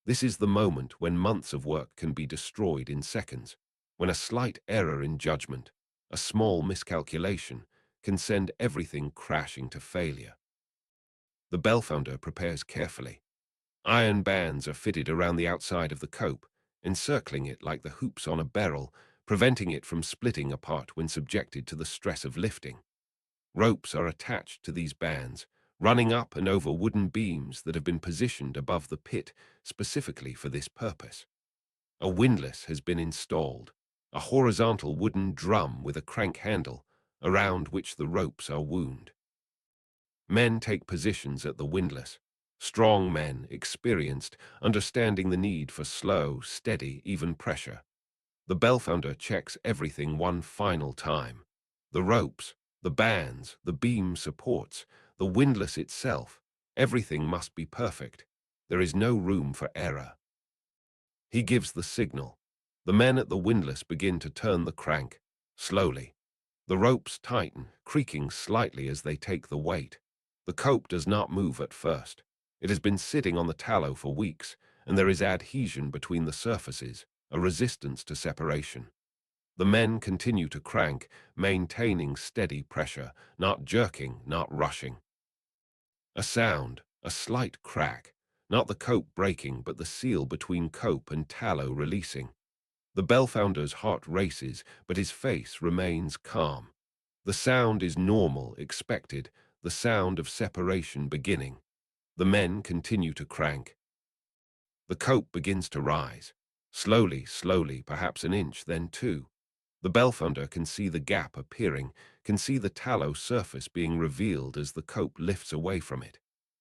This is the moment when months of work can be destroyed in seconds, when a slight error in judgment, a small miscalculation, can send everything crashing to failure. The Bellfounder prepares carefully. Iron bands are fitted around the outside of the cope, encircling it like the hoops on a barrel, preventing it from splitting apart when subjected to the stress of lifting. Ropes are attached to these bands, running up and over wooden beams that have been positioned above the pit specifically for this purpose. A windlass has been installed, a horizontal wooden drum with a crank handle, around which the ropes are wound. Men take positions at the windlass. Strong men, experienced, understanding the need for slow, steady, even pressure. The Bellfounder checks everything one final time. The ropes, the bands, the beam supports, the windlass itself. Everything must be perfect. There is no room for error. He gives the signal. The men at the windlass begin to turn the crank, slowly. The ropes tighten, creaking slightly as they take the weight. The cope does not move at first. It has been sitting on the tallow for weeks, and there is adhesion between the surfaces, a resistance to separation. The men continue to crank, maintaining steady pressure, not jerking, not rushing. A sound, a slight crack, not the cope breaking but the seal between cope and tallow releasing. The Bellfounder's heart races, but his face remains calm. The sound is normal, expected, the sound of separation beginning. The men continue to crank. The cope begins to rise. Slowly, slowly, perhaps an inch, then two. The Bellfounder can see the gap appearing, can see the tallow surface being revealed as the cope lifts away from it.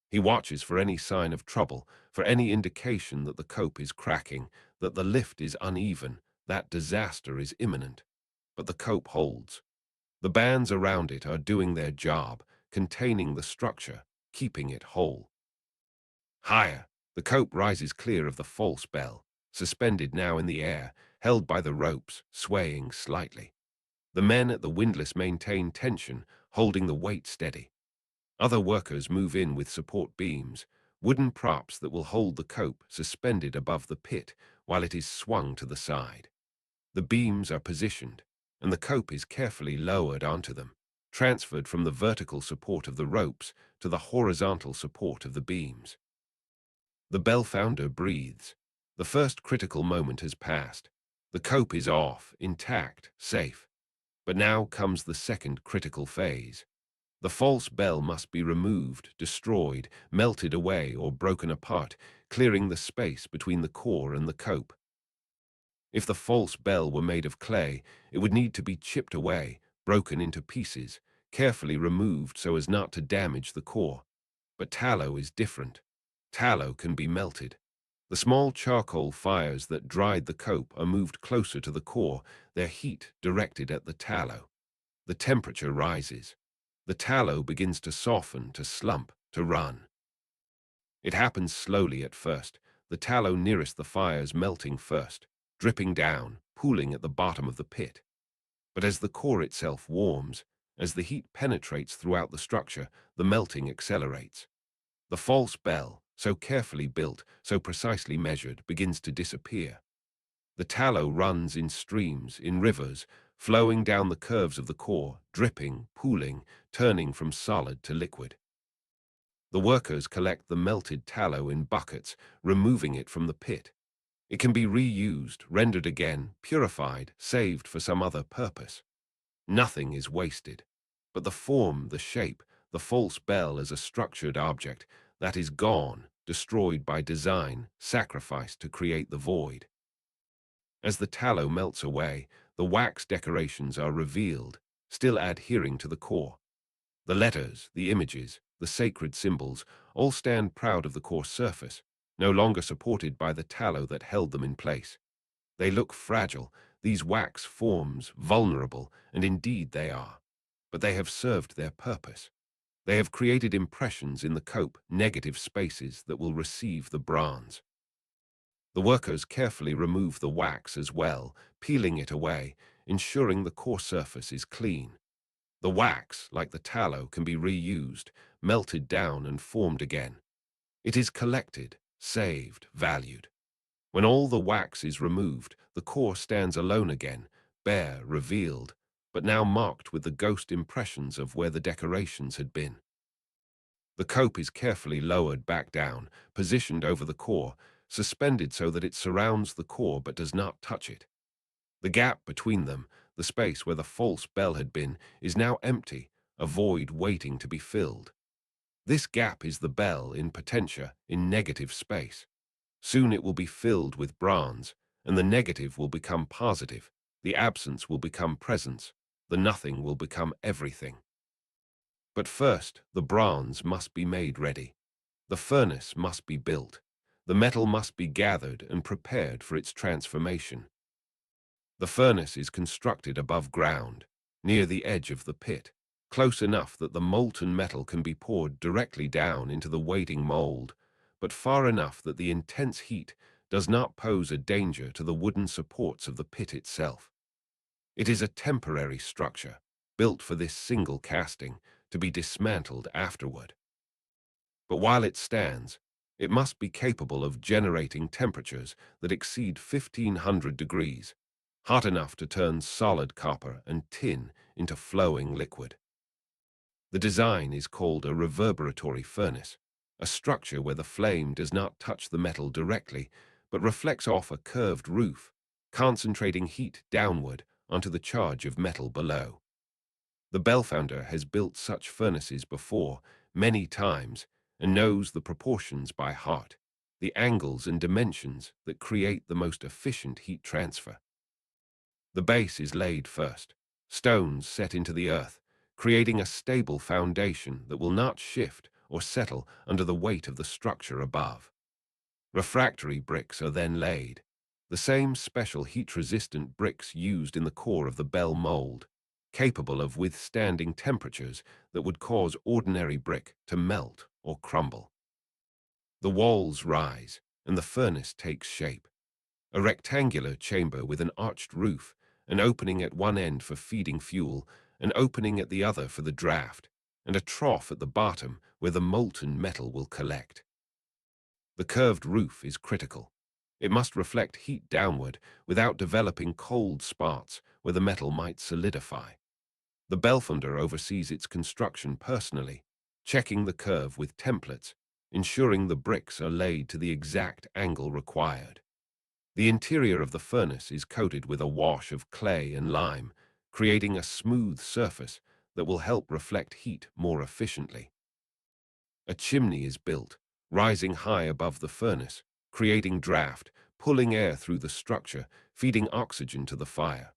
He watches for any sign of trouble, for any indication that the cope is cracking, that the lift is uneven, that disaster is imminent. But the cope holds. The bands around it are doing their job, containing the structure, keeping it whole. Higher, the cope rises clear of the false bell, suspended now in the air, held by the ropes, swaying slightly. The men at the windlass maintain tension, holding the weight steady. Other workers move in with support beams, wooden props that will hold the cope suspended above the pit while it is swung to the side. The beams are positioned, and the cope is carefully lowered onto them, transferred from the vertical support of the ropes to the horizontal support of the beams. The Bellfounder breathes. The first critical moment has passed. The cope is off, intact, safe. But now comes the second critical phase. The false bell must be removed, destroyed, melted away, or broken apart, clearing the space between the core and the cope. If the false bell were made of clay, it would need to be chipped away, broken into pieces, carefully removed so as not to damage the core. But tallow is different. Tallow can be melted. The small charcoal fires that dried the cope are moved closer to the core, their heat directed at the tallow. The temperature rises. The tallow begins to soften, to slump, to run. It happens slowly at first, the tallow nearest the fires melting first, dripping down, pooling at the bottom of the pit. But as the core itself warms, as the heat penetrates throughout the structure, the melting accelerates. The false bell, so carefully built, so precisely measured, begins to disappear. The tallow runs in streams, in rivers, flowing down the curves of the core, dripping, pooling, turning from solid to liquid. The workers collect the melted tallow in buckets, removing it from the pit. It can be reused, rendered again, purified, saved for some other purpose. Nothing is wasted. But the form, the shape, the false bell as a structured object, that is gone, destroyed by design, sacrificed to create the void. As the tallow melts away, the wax decorations are revealed, still adhering to the core. The letters, the images, the sacred symbols, all stand proud of the core surface, no longer supported by the tallow that held them in place. They look fragile, these wax forms, vulnerable, and indeed they are. But they have served their purpose. They have created impressions in the cope, negative spaces that will receive the bronze. The workers carefully remove the wax as well, peeling it away, ensuring the core surface is clean. The wax, like the tallow, can be reused, melted down and formed again. It is collected, saved, valued. When all the wax is removed, the core stands alone again, bare, revealed, but now marked with the ghost impressions of where the decorations had been. The cope is carefully lowered back down, positioned over the core, suspended so that it surrounds the core but does not touch it. The gap between them, the space where the false bell had been, is now empty, a void waiting to be filled. This gap is the bell in potentia, in negative space. Soon it will be filled with bronze, and the negative will become positive, the absence will become presence, the nothing will become everything. But first, the bronze must be made ready. The furnace must be built. The metal must be gathered and prepared for its transformation. The furnace is constructed above ground, near the edge of the pit, close enough that the molten metal can be poured directly down into the waiting mold, but far enough that the intense heat does not pose a danger to the wooden supports of the pit itself. It is a temporary structure, built for this single casting, to be dismantled afterward. But while it stands, it must be capable of generating temperatures that exceed 1500 degrees, hot enough to turn solid copper and tin into flowing liquid. The design is called a reverberatory furnace, a structure where the flame does not touch the metal directly, but reflects off a curved roof, concentrating heat downward onto the charge of metal below. The Bellfounder has built such furnaces before, many times, and knows the proportions by heart, the angles and dimensions that create the most efficient heat transfer. The base is laid first, stones set into the earth, creating a stable foundation that will not shift or settle under the weight of the structure above. Refractory bricks are then laid, the same special heat-resistant bricks used in the core of the bell mold, capable of withstanding temperatures that would cause ordinary brick to melt or crumble. The walls rise, and the furnace takes shape. A rectangular chamber with an arched roof, an opening at one end for feeding fuel, an opening at the other for the draft, and a trough at the bottom where the molten metal will collect. The curved roof is critical. It must reflect heat downward without developing cold spots where the metal might solidify. The Bellfounder oversees its construction personally, checking the curve with templates, ensuring the bricks are laid to the exact angle required. The interior of the furnace is coated with a wash of clay and lime, creating a smooth surface that will help reflect heat more efficiently. A chimney is built, rising high above the furnace, creating draft, pulling air through the structure, feeding oxygen to the fire.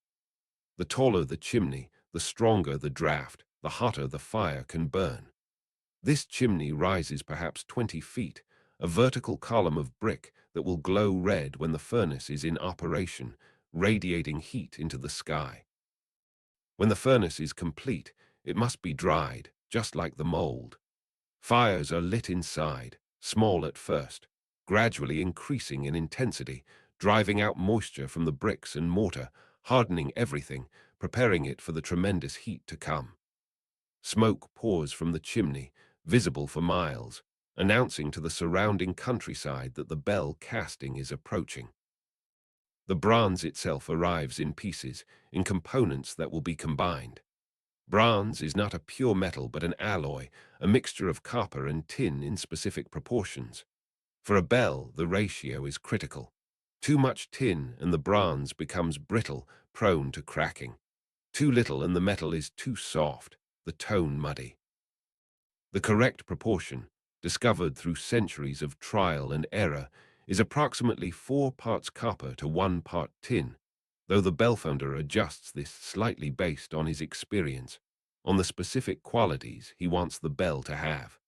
The taller the chimney, the stronger the draft, the hotter the fire can burn. This chimney rises perhaps 20 feet, a vertical column of brick that will glow red when the furnace is in operation, radiating heat into the sky. When the furnace is complete, it must be dried, just like the mold. Fires are lit inside, small at first, gradually increasing in intensity, driving out moisture from the bricks and mortar, hardening everything, preparing it for the tremendous heat to come. Smoke pours from the chimney, visible for miles, announcing to the surrounding countryside that the bell casting is approaching. The bronze itself arrives in pieces, in components that will be combined. Bronze is not a pure metal but an alloy, a mixture of copper and tin in specific proportions. For a bell, the ratio is critical. Too much tin and the bronze becomes brittle, prone to cracking. Too little and the metal is too soft, the tone muddy. The correct proportion, discovered through centuries of trial and error, is approximately 4 parts copper to 1 part tin, though the Bellfounder adjusts this slightly based on his experience, on the specific qualities he wants the bell to have.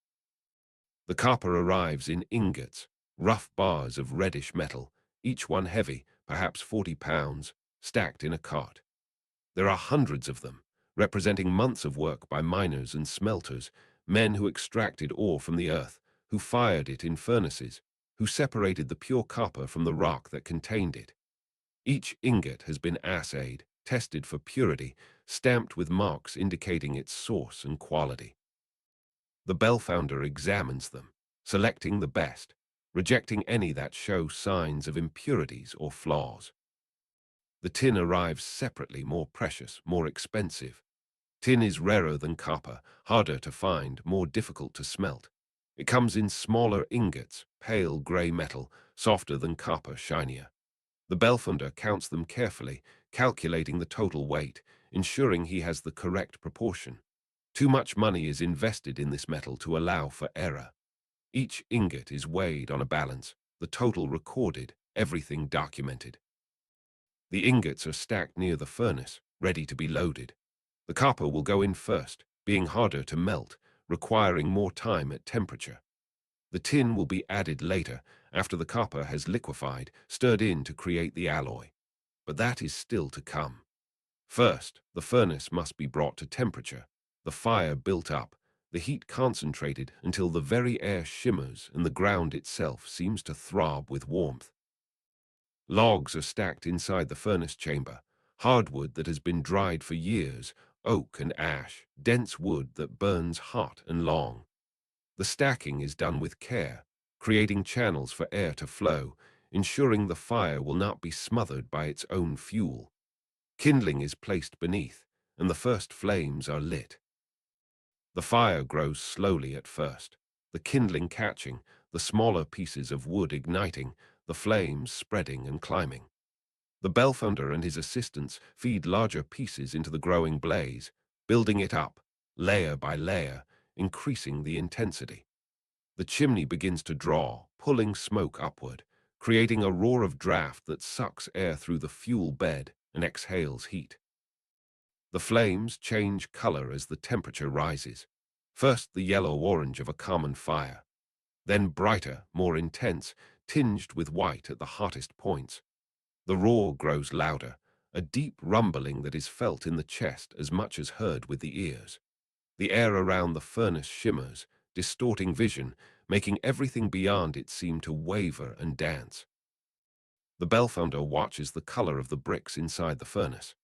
The copper arrives in ingots, rough bars of reddish metal, each one heavy, perhaps 40 pounds, stacked in a cart. There are hundreds of them, representing months of work by miners and smelters, men who extracted ore from the earth, who fired it in furnaces, who separated the pure copper from the rock that contained it. Each ingot has been assayed, tested for purity, stamped with marks indicating its source and quality. The Bellfounder examines them, selecting the best, rejecting any that show signs of impurities or flaws. The tin arrives separately, more precious, more expensive. Tin is rarer than copper, harder to find, more difficult to smelt. It comes in smaller ingots, pale grey metal, softer than copper, shinier. The Bellfounder counts them carefully, calculating the total weight, ensuring he has the correct proportion. Too much money is invested in this metal to allow for error. Each ingot is weighed on a balance, the total recorded, everything documented. The ingots are stacked near the furnace, ready to be loaded. The copper will go in first, being harder to melt, requiring more time at temperature. The tin will be added later, after the copper has liquefied, stirred in to create the alloy. But that is still to come. First, the furnace must be brought to temperature, the fire built up, the heat concentrated until the very air shimmers and the ground itself seems to throb with warmth. Logs are stacked inside the furnace chamber, hardwood that has been dried for years, oak and ash, dense wood that burns hot and long. The stacking is done with care, creating channels for air to flow, ensuring the fire will not be smothered by its own fuel. Kindling is placed beneath, and the first flames are lit. The fire grows slowly at first, the kindling catching, the smaller pieces of wood igniting, the flames spreading and climbing. The Bellfounder and his assistants feed larger pieces into the growing blaze, building it up, layer by layer, increasing the intensity. The chimney begins to draw, pulling smoke upward, creating a roar of draft that sucks air through the fuel bed and exhales heat. The flames change color as the temperature rises. First the yellow-orange of a common fire, then brighter, more intense, tinged with white at the hottest points. The roar grows louder, a deep rumbling that is felt in the chest as much as heard with the ears. The air around the furnace shimmers, distorting vision, making everything beyond it seem to waver and dance. The Bellfounder watches the color of the bricks inside the furnace.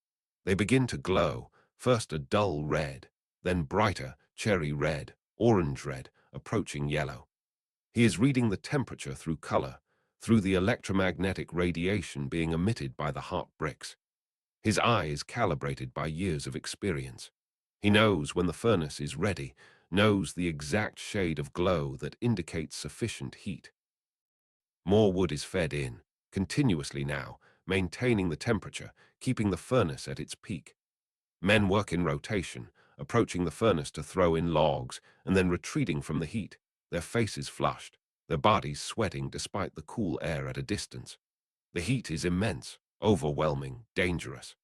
They begin to glow, first a dull red, then brighter, cherry red, orange red, approaching yellow. He is reading the temperature through color, through the electromagnetic radiation being emitted by the hot bricks. His eye is calibrated by years of experience. He knows when the furnace is ready, knows the exact shade of glow that indicates sufficient heat. More wood is fed in, continuously now, maintaining the temperature, keeping the furnace at its peak. Men work in rotation, approaching the furnace to throw in logs, and then retreating from the heat, their faces flushed, their bodies sweating despite the cool air at a distance. The heat is immense, overwhelming, dangerous.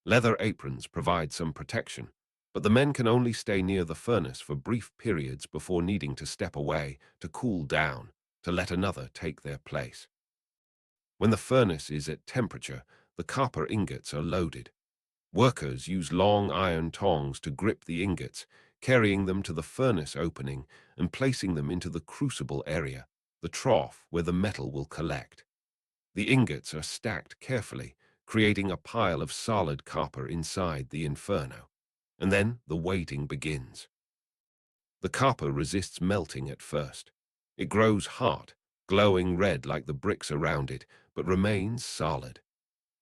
Leather aprons provide some protection, but the men can only stay near the furnace for brief periods before needing to step away to cool down, to let another take their place. When the furnace is at temperature, the copper ingots are loaded. Workers use long iron tongs to grip the ingots, carrying them to the furnace opening and placing them into the crucible area, the trough where the metal will collect. The ingots are stacked carefully, creating a pile of solid copper inside the inferno. And then the waiting begins. The copper resists melting at first. It grows hot, glowing red like the bricks around it, but remains solid.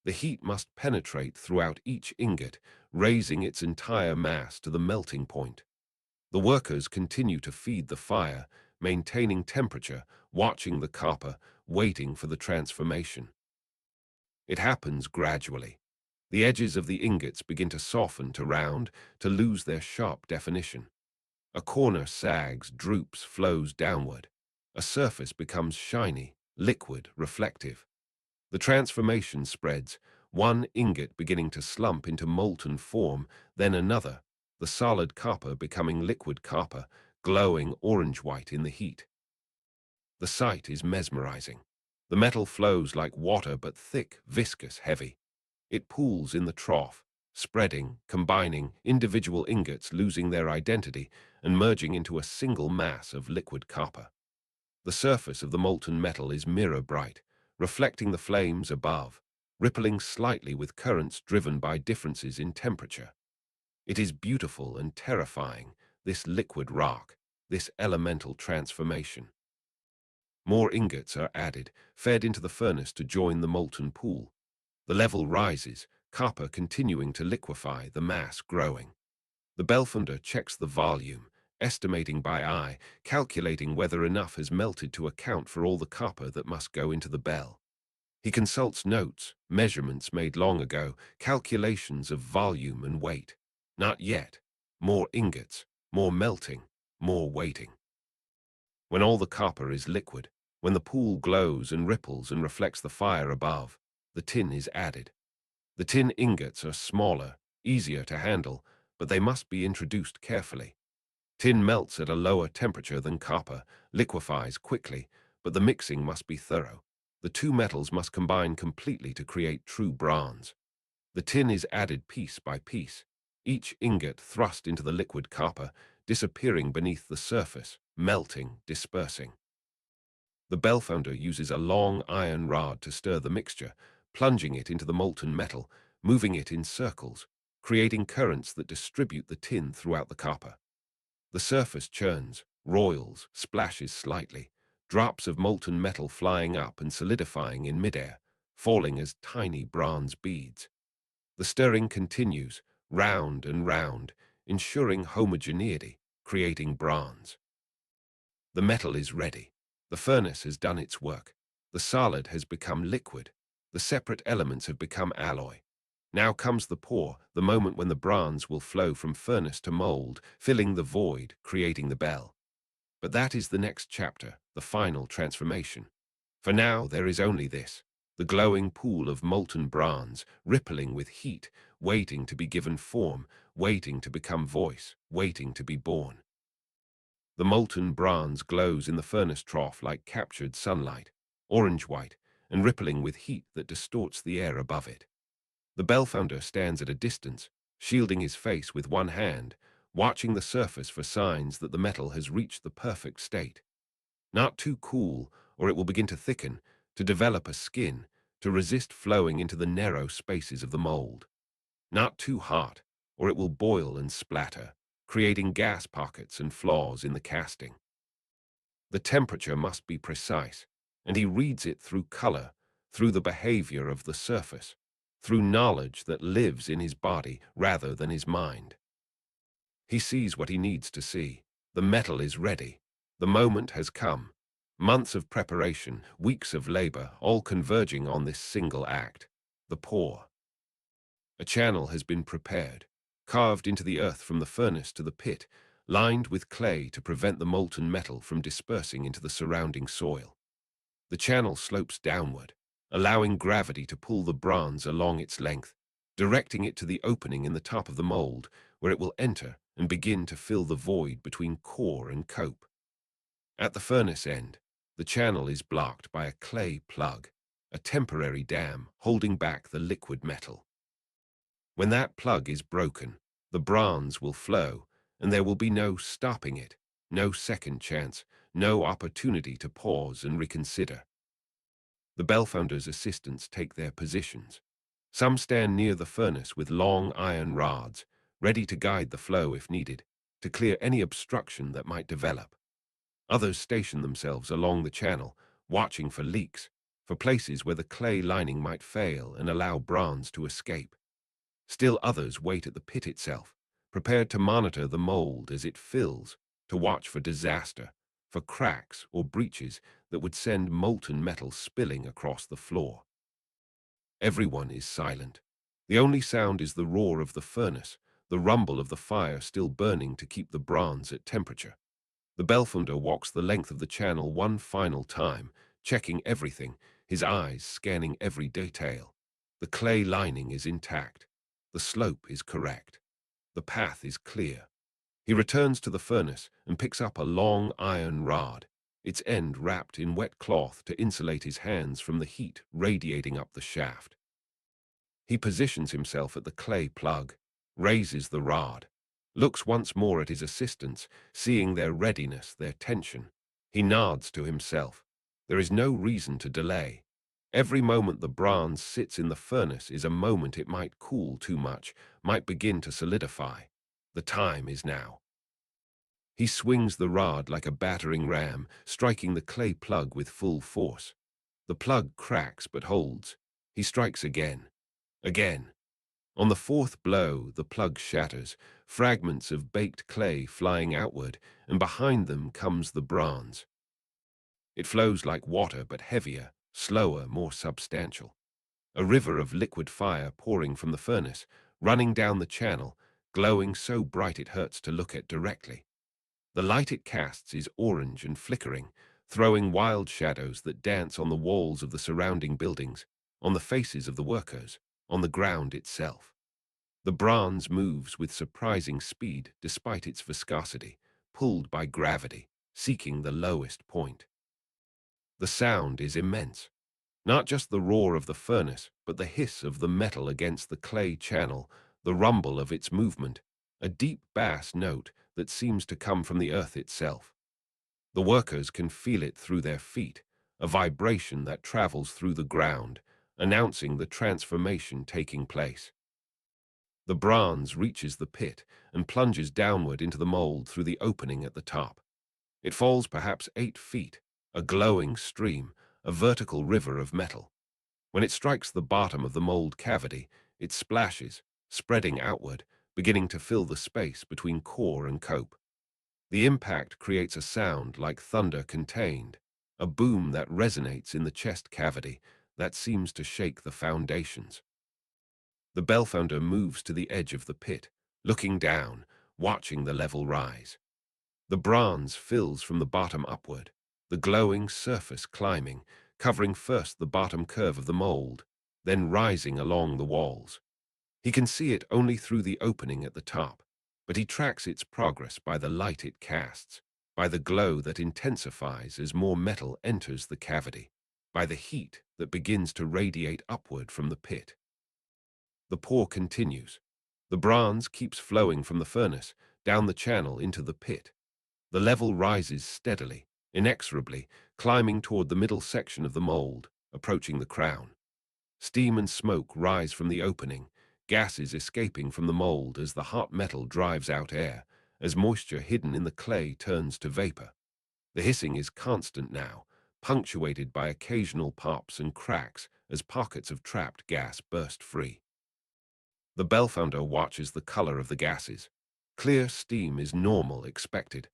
The heat must penetrate throughout each ingot, raising its entire mass to the melting point. The workers continue to feed the fire, maintaining temperature, watching the copper, waiting for the transformation. It happens gradually. The edges of the ingots begin to soften to round, to lose their sharp definition. A corner sags, droops, flows downward. A surface becomes shiny, liquid, reflective. The transformation spreads, one ingot beginning to slump into molten form, then another, the solid copper becoming liquid copper, glowing orange-white in the heat. The sight is mesmerizing. The metal flows like water but thick, viscous, heavy. It pools in the trough, spreading, combining, individual ingots losing their identity and merging into a single mass of liquid copper. The surface of the molten metal is mirror bright, reflecting the flames above, rippling slightly with currents driven by differences in temperature. It is beautiful and terrifying, this liquid rock, this elemental transformation. More ingots are added, fed into the furnace to join the molten pool. The level rises, copper continuing to liquefy, the mass growing. The Bellfounder checks the volume, estimating by eye, calculating whether enough has melted to account for all the copper that must go into the bell. He consults notes, measurements made long ago, calculations of volume and weight. Not yet. More ingots, more melting, more waiting. When all the copper is liquid, when the pool glows and ripples and reflects the fire above, the tin is added. The tin ingots are smaller, easier to handle, but they must be introduced carefully. Tin melts at a lower temperature than copper, liquefies quickly, but the mixing must be thorough. The two metals must combine completely to create true bronze. The tin is added piece by piece, each ingot thrust into the liquid copper, disappearing beneath the surface, melting, dispersing. The Bellfounder uses a long iron rod to stir the mixture, plunging it into the molten metal, moving it in circles, creating currents that distribute the tin throughout the copper. The surface churns, roils, splashes slightly, drops of molten metal flying up and solidifying in midair, falling as tiny bronze beads. The stirring continues, round and round, ensuring homogeneity, creating bronze. The metal is ready. The furnace has done its work. The solid has become liquid. The separate elements have become alloy. Now comes the pour, the moment when the bronze will flow from furnace to mold, filling the void, creating the bell. But that is the next chapter, the final transformation. For now, there is only this, the glowing pool of molten bronze, rippling with heat, waiting to be given form, waiting to become voice, waiting to be born. The molten bronze glows in the furnace trough like captured sunlight, orange-white, and rippling with heat that distorts the air above it. The Bellfounder stands at a distance, shielding his face with one hand, watching the surface for signs that the metal has reached the perfect state. Not too cool, or it will begin to thicken, to develop a skin, to resist flowing into the narrow spaces of the mold. Not too hot, or it will boil and splatter, creating gas pockets and flaws in the casting. The temperature must be precise, and he reads it through color, through the behavior of the surface, through knowledge that lives in his body rather than his mind. He sees what he needs to see. The metal is ready. The moment has come. Months of preparation, weeks of labor, all converging on this single act, the pour. A channel has been prepared, carved into the earth from the furnace to the pit, lined with clay to prevent the molten metal from dispersing into the surrounding soil. The channel slopes downward, allowing gravity to pull the bronze along its length, directing it to the opening in the top of the mold, where it will enter and begin to fill the void between core and cope. At the furnace end, The channel is blocked by a clay plug, a temporary dam holding back the liquid metal. When that plug is broken, the bronze will flow, and there will be no stopping it, no second chance, no opportunity to pause and reconsider. The Bellfounder's assistants take their positions. Some stand near the furnace with long iron rods, ready to guide the flow if needed, to clear any obstruction that might develop. Others station themselves along the channel, watching for leaks, for places where the clay lining might fail and allow bronze to escape. Still others wait at the pit itself, prepared to monitor the mold as it fills, to watch for disaster, for cracks or breaches that would send molten metal spilling across the floor. Everyone is silent. The only sound is the roar of the furnace, the rumble of the fire still burning to keep the bronze at temperature. The Bellfounder walks the length of the channel one final time, checking everything, his eyes scanning every detail. The clay lining is intact. The slope is correct. The path is clear. He returns to the furnace and picks up a long iron rod, its end wrapped in wet cloth to insulate his hands from the heat radiating up the shaft. He positions himself at the clay plug, raises the rod, looks once more at his assistants, seeing their readiness, their tension. He nods to himself. There is no reason to delay. Every moment the bronze sits in the furnace is a moment it might cool too much, might begin to solidify. The time is now. He swings the rod like a battering ram, striking the clay plug with full force. The plug cracks but holds. He strikes again. Again. On the fourth blow, the plug shatters, fragments of baked clay flying outward, and behind them comes the bronze. It flows like water, but heavier, slower, more substantial. A river of liquid fire pouring from the furnace, running down the channel, glowing so bright it hurts to look at directly. The light it casts is orange and flickering, throwing wild shadows that dance on the walls of the surrounding buildings, on the faces of the workers, on the ground itself. The bronze moves with surprising speed despite its viscosity, pulled by gravity, seeking the lowest point. The sound is immense. Not just the roar of the furnace, but the hiss of the metal against the clay channel, the rumble of its movement, a deep bass note that seems to come from the earth itself. The workers can feel it through their feet, a vibration that travels through the ground, announcing the transformation taking place. The bronze reaches the pit and plunges downward into the mold through the opening at the top. It falls perhaps 8 feet, a glowing stream, a vertical river of metal. When it strikes the bottom of the mold cavity, it splashes, spreading outward, beginning to fill the space between core and cope. The impact creates a sound like thunder contained, a boom that resonates in the chest cavity that seems to shake the foundations. The Bellfounder moves to the edge of the pit, looking down, watching the level rise. The bronze fills from the bottom upward, the glowing surface climbing, covering first the bottom curve of the mold, then rising along the walls. He can see it only through the opening at the top, but he tracks its progress by the light it casts, by the glow that intensifies as more metal enters the cavity, by the heat that begins to radiate upward from the pit. The pour continues. The bronze keeps flowing from the furnace, down the channel into the pit. The level rises steadily, inexorably, climbing toward the middle section of the mold, approaching the crown. Steam and smoke rise from the opening, gases escaping from the mold as the hot metal drives out air, as moisture hidden in the clay turns to vapor. The hissing is constant now, punctuated by occasional pops and cracks as pockets of trapped gas burst free. The Bellfounder watches the color of the gases. Clear steam is normal, expected.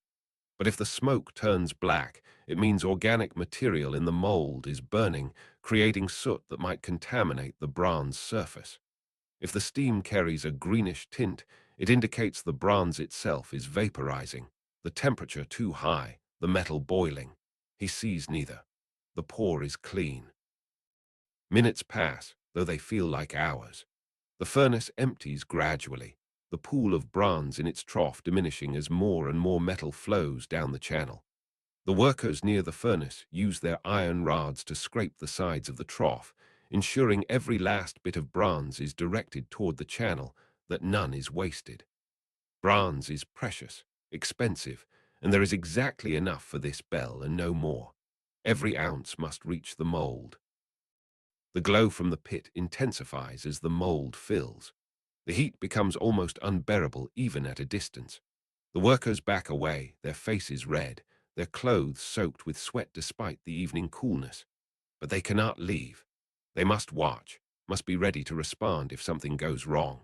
But if the smoke turns black, it means organic material in the mold is burning, creating soot that might contaminate the bronze surface. If the steam carries a greenish tint, it indicates the bronze itself is vaporizing, the temperature too high, the metal boiling. He sees neither. The pour is clean. Minutes pass, though they feel like hours. The furnace empties gradually, the pool of bronze in its trough diminishing as more and more metal flows down the channel. The workers near the furnace use their iron rods to scrape the sides of the trough, ensuring every last bit of bronze is directed toward the channel, that none is wasted. Bronze is precious, expensive, and there is exactly enough for this bell and no more. Every ounce must reach the mold. The glow from the pit intensifies as the mold fills. The heat becomes almost unbearable even at a distance. The workers back away, their faces red, their clothes soaked with sweat despite the evening coolness. But they cannot leave. They must watch, must be ready to respond if something goes wrong.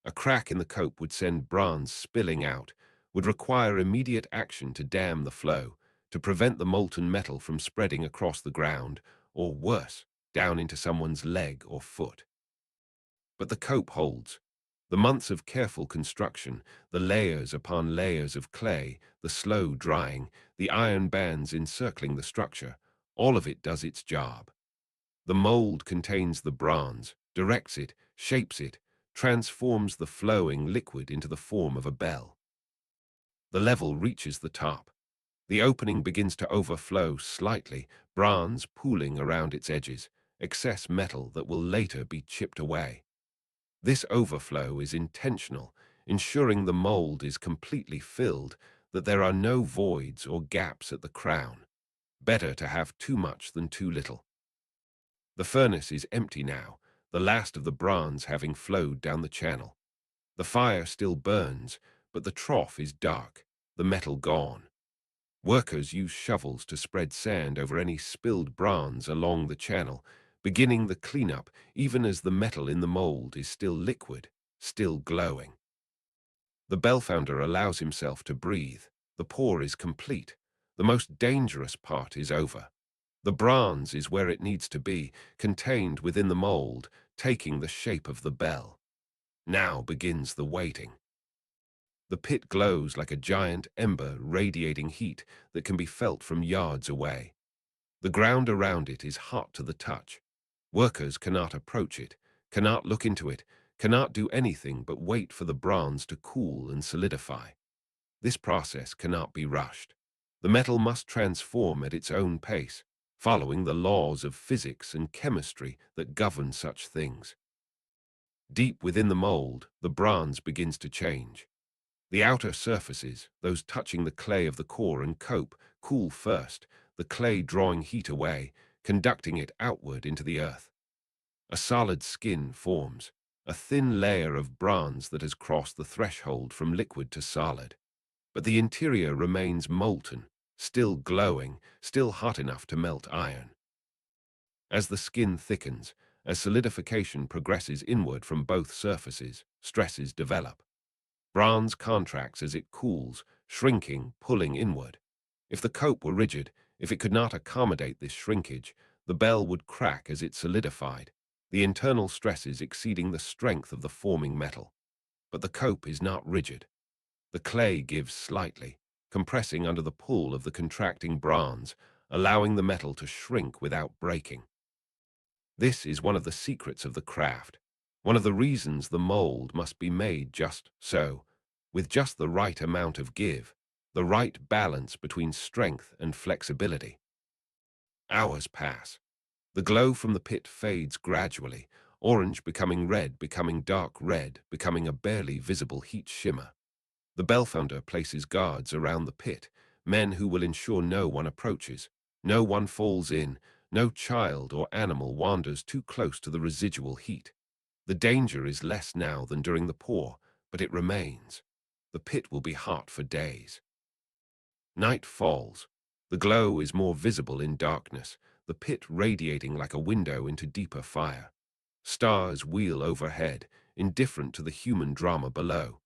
A crack in the cope would send bronze spilling out, would require immediate action to dam the flow, to prevent the molten metal from spreading across the ground, or worse, down into someone's leg or foot. But the cope holds. The months of careful construction, the layers upon layers of clay, the slow drying, the iron bands encircling the structure, all of it does its job. The mold contains the bronze, directs it, shapes it, transforms the flowing liquid into the form of a bell. The level reaches the top. The opening begins to overflow slightly, bronze pooling around its edges, excess metal that will later be chipped away. This overflow is intentional, ensuring the mold is completely filled, that there are no voids or gaps at the crown. Better to have too much than too little. The furnace is empty now, the last of the bronze having flowed down the channel. The fire still burns, but the trough is dark, the metal gone. Workers use shovels to spread sand over any spilled bronze along the channel, beginning the cleanup even as the metal in the mold is still liquid, still glowing. The Bellfounder allows himself to breathe. The pour is complete. The most dangerous part is over. The bronze is where it needs to be, contained within the mold, taking the shape of the bell. Now begins the waiting. The pit glows like a giant ember radiating heat that can be felt from yards away. The ground around it is hot to the touch. Workers cannot approach it, cannot look into it, cannot do anything but wait for the bronze to cool and solidify. This process cannot be rushed. The metal must transform at its own pace, following the laws of physics and chemistry that govern such things. Deep within the mold, the bronze begins to change. The outer surfaces, those touching the clay of the core and cope, cool first, the clay drawing heat away, conducting it outward into the earth. A solid skin forms, a thin layer of bronze that has crossed the threshold from liquid to solid. But the interior remains molten, still glowing, still hot enough to melt iron. As the skin thickens, as solidification progresses inward from both surfaces, stresses develop. Bronze contracts as it cools, shrinking, pulling inward. If the cope were rigid, if it could not accommodate this shrinkage, the bell would crack as it solidified, the internal stresses exceeding the strength of the forming metal. But the cope is not rigid. The clay gives slightly, compressing under the pull of the contracting bronze, allowing the metal to shrink without breaking. This is one of the secrets of the craft, one of the reasons the mold must be made just so, with just the right amount of give, the right balance between strength and flexibility. Hours pass. The glow from the pit fades gradually, orange becoming red, becoming dark red, becoming a barely visible heat shimmer. The Bellfounder places guards around the pit, men who will ensure no one approaches, no one falls in, no child or animal wanders too close to the residual heat. The danger is less now than during the pour, but it remains. The pit will be hot for days. Night falls. The glow is more visible in darkness, the pit radiating like a window into deeper fire. Stars wheel overhead, indifferent to the human drama below.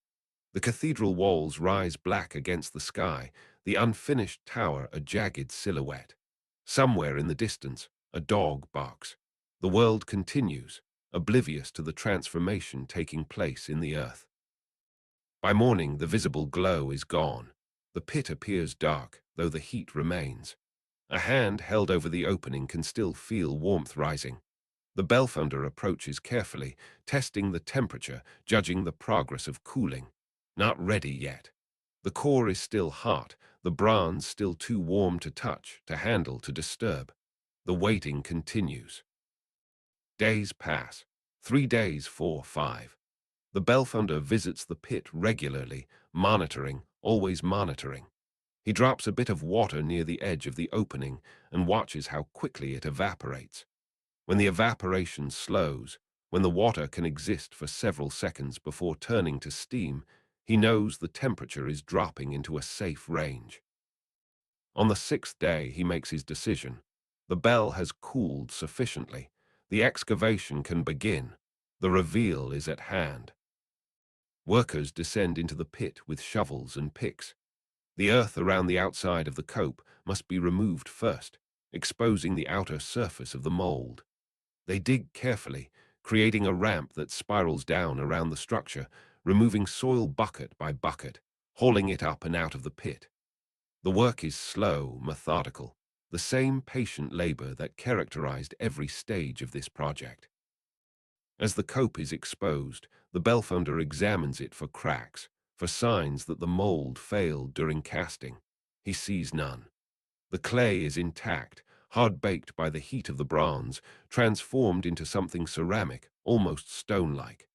The cathedral walls rise black against the sky, the unfinished tower a jagged silhouette. Somewhere in the distance, a dog barks. The world continues, oblivious to the transformation taking place in the earth. By morning, the visible glow is gone. The pit appears dark, though the heat remains. A hand held over the opening can still feel warmth rising. The Bellfounder approaches carefully, testing the temperature, judging the progress of cooling. Not ready yet. The core is still hot, the bronze still too warm to touch, to handle, to disturb. The waiting continues. Days pass. 3 days, 4, 5. The Bellfounder visits the pit regularly, monitoring, always monitoring. He drops a bit of water near the edge of the opening and watches how quickly it evaporates. When the evaporation slows, when the water can exist for several seconds before turning to steam, he knows the temperature is dropping into a safe range. On the 6th day, he makes his decision. The bell has cooled sufficiently. The excavation can begin. The reveal is at hand. Workers descend into the pit with shovels and picks. The earth around the outside of the cope must be removed first, exposing the outer surface of the mold. They dig carefully, creating a ramp that spirals down around the structure, removing soil bucket by bucket, hauling it up and out of the pit. The work is slow, methodical, the same patient labor that characterized every stage of this project. As the cope is exposed, the Bellfounder examines it for cracks, for signs that the mold failed during casting. He sees none. The clay is intact, hard-baked by the heat of the bronze, transformed into something ceramic, almost stone-like.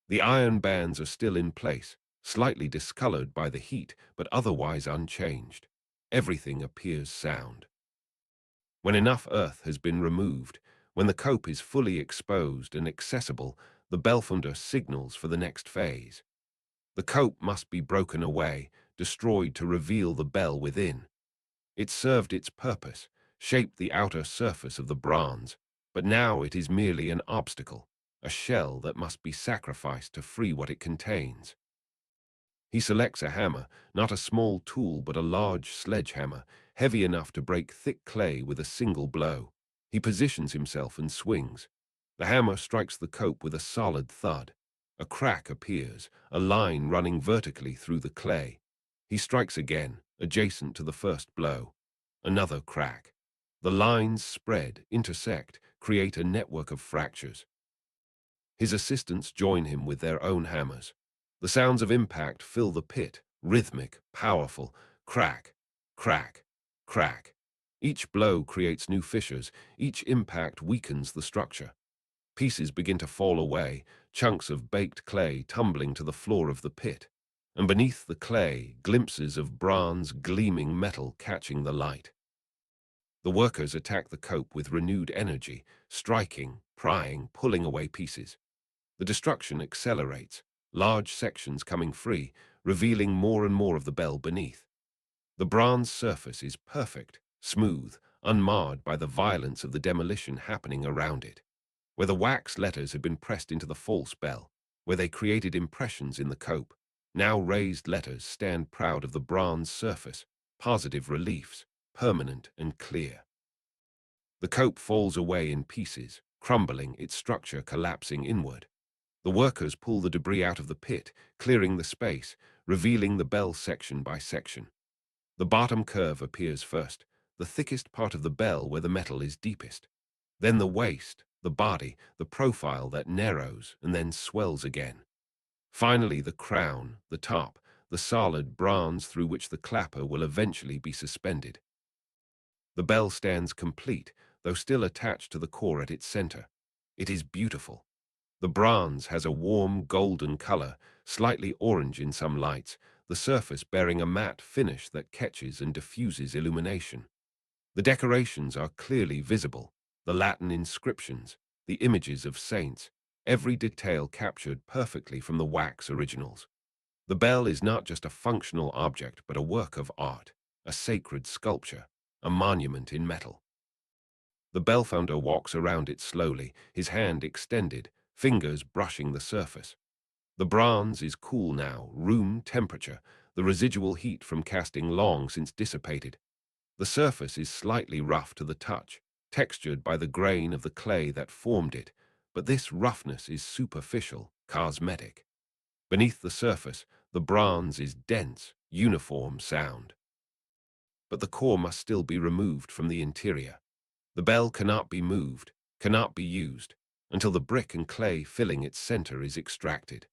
The iron bands are still in place, slightly discolored by the heat, but otherwise unchanged. Everything appears sound. When enough earth has been removed, when the cope is fully exposed and accessible, the Bellfounder signals for the next phase. The cope must be broken away, destroyed to reveal the bell within. It served its purpose, shaped the outer surface of the bronze, but now it is merely an obstacle, a shell that must be sacrificed to free what it contains. He selects a hammer, not a small tool but a large sledgehammer, heavy enough to break thick clay with a single blow. He positions himself and swings. The hammer strikes the cope with a solid thud. A crack appears, a line running vertically through the clay. He strikes again, adjacent to the first blow. Another crack. The lines spread, intersect, create a network of fractures. His assistants join him with their own hammers. The sounds of impact fill the pit, rhythmic, powerful, crack, crack, crack. Each blow creates new fissures, each impact weakens the structure. Pieces begin to fall away, chunks of baked clay tumbling to the floor of the pit. And beneath the clay, glimpses of bronze, gleaming metal catching the light. The workers attack the cope with renewed energy, striking, prying, pulling away pieces. The destruction accelerates, large sections coming free, revealing more and more of the bell beneath. The bronze surface is perfect, smooth, unmarred by the violence of the demolition happening around it. Where the wax letters had been pressed into the false bell, where they created impressions in the cope, now raised letters stand proud of the bronze surface, positive reliefs, permanent and clear. The cope falls away in pieces, crumbling, its structure collapsing inward. The workers pull the debris out of the pit, clearing the space, revealing the bell section by section. The bottom curve appears first, the thickest part of the bell where the metal is deepest. Then the waist, the body, the profile that narrows and then swells again. Finally, the crown, the top, the solid bronze through which the clapper will eventually be suspended. The bell stands complete, though still attached to the core at its center. It is beautiful. The bronze has a warm golden color, slightly orange in some lights, the surface bearing a matte finish that catches and diffuses illumination. The decorations are clearly visible, the Latin inscriptions, the images of saints, every detail captured perfectly from the wax originals. The bell is not just a functional object, but a work of art, a sacred sculpture, a monument in metal. The Bellfounder walks around it slowly, his hand extended, fingers brushing the surface. The bronze is cool now, room temperature, the residual heat from casting long since dissipated. The surface is slightly rough to the touch, textured by the grain of the clay that formed it, but this roughness is superficial, cosmetic. Beneath the surface, the bronze is dense, uniform, sound. But the core must still be removed from the interior. The bell cannot be moved, cannot be used, until the brick and clay filling its center is extracted.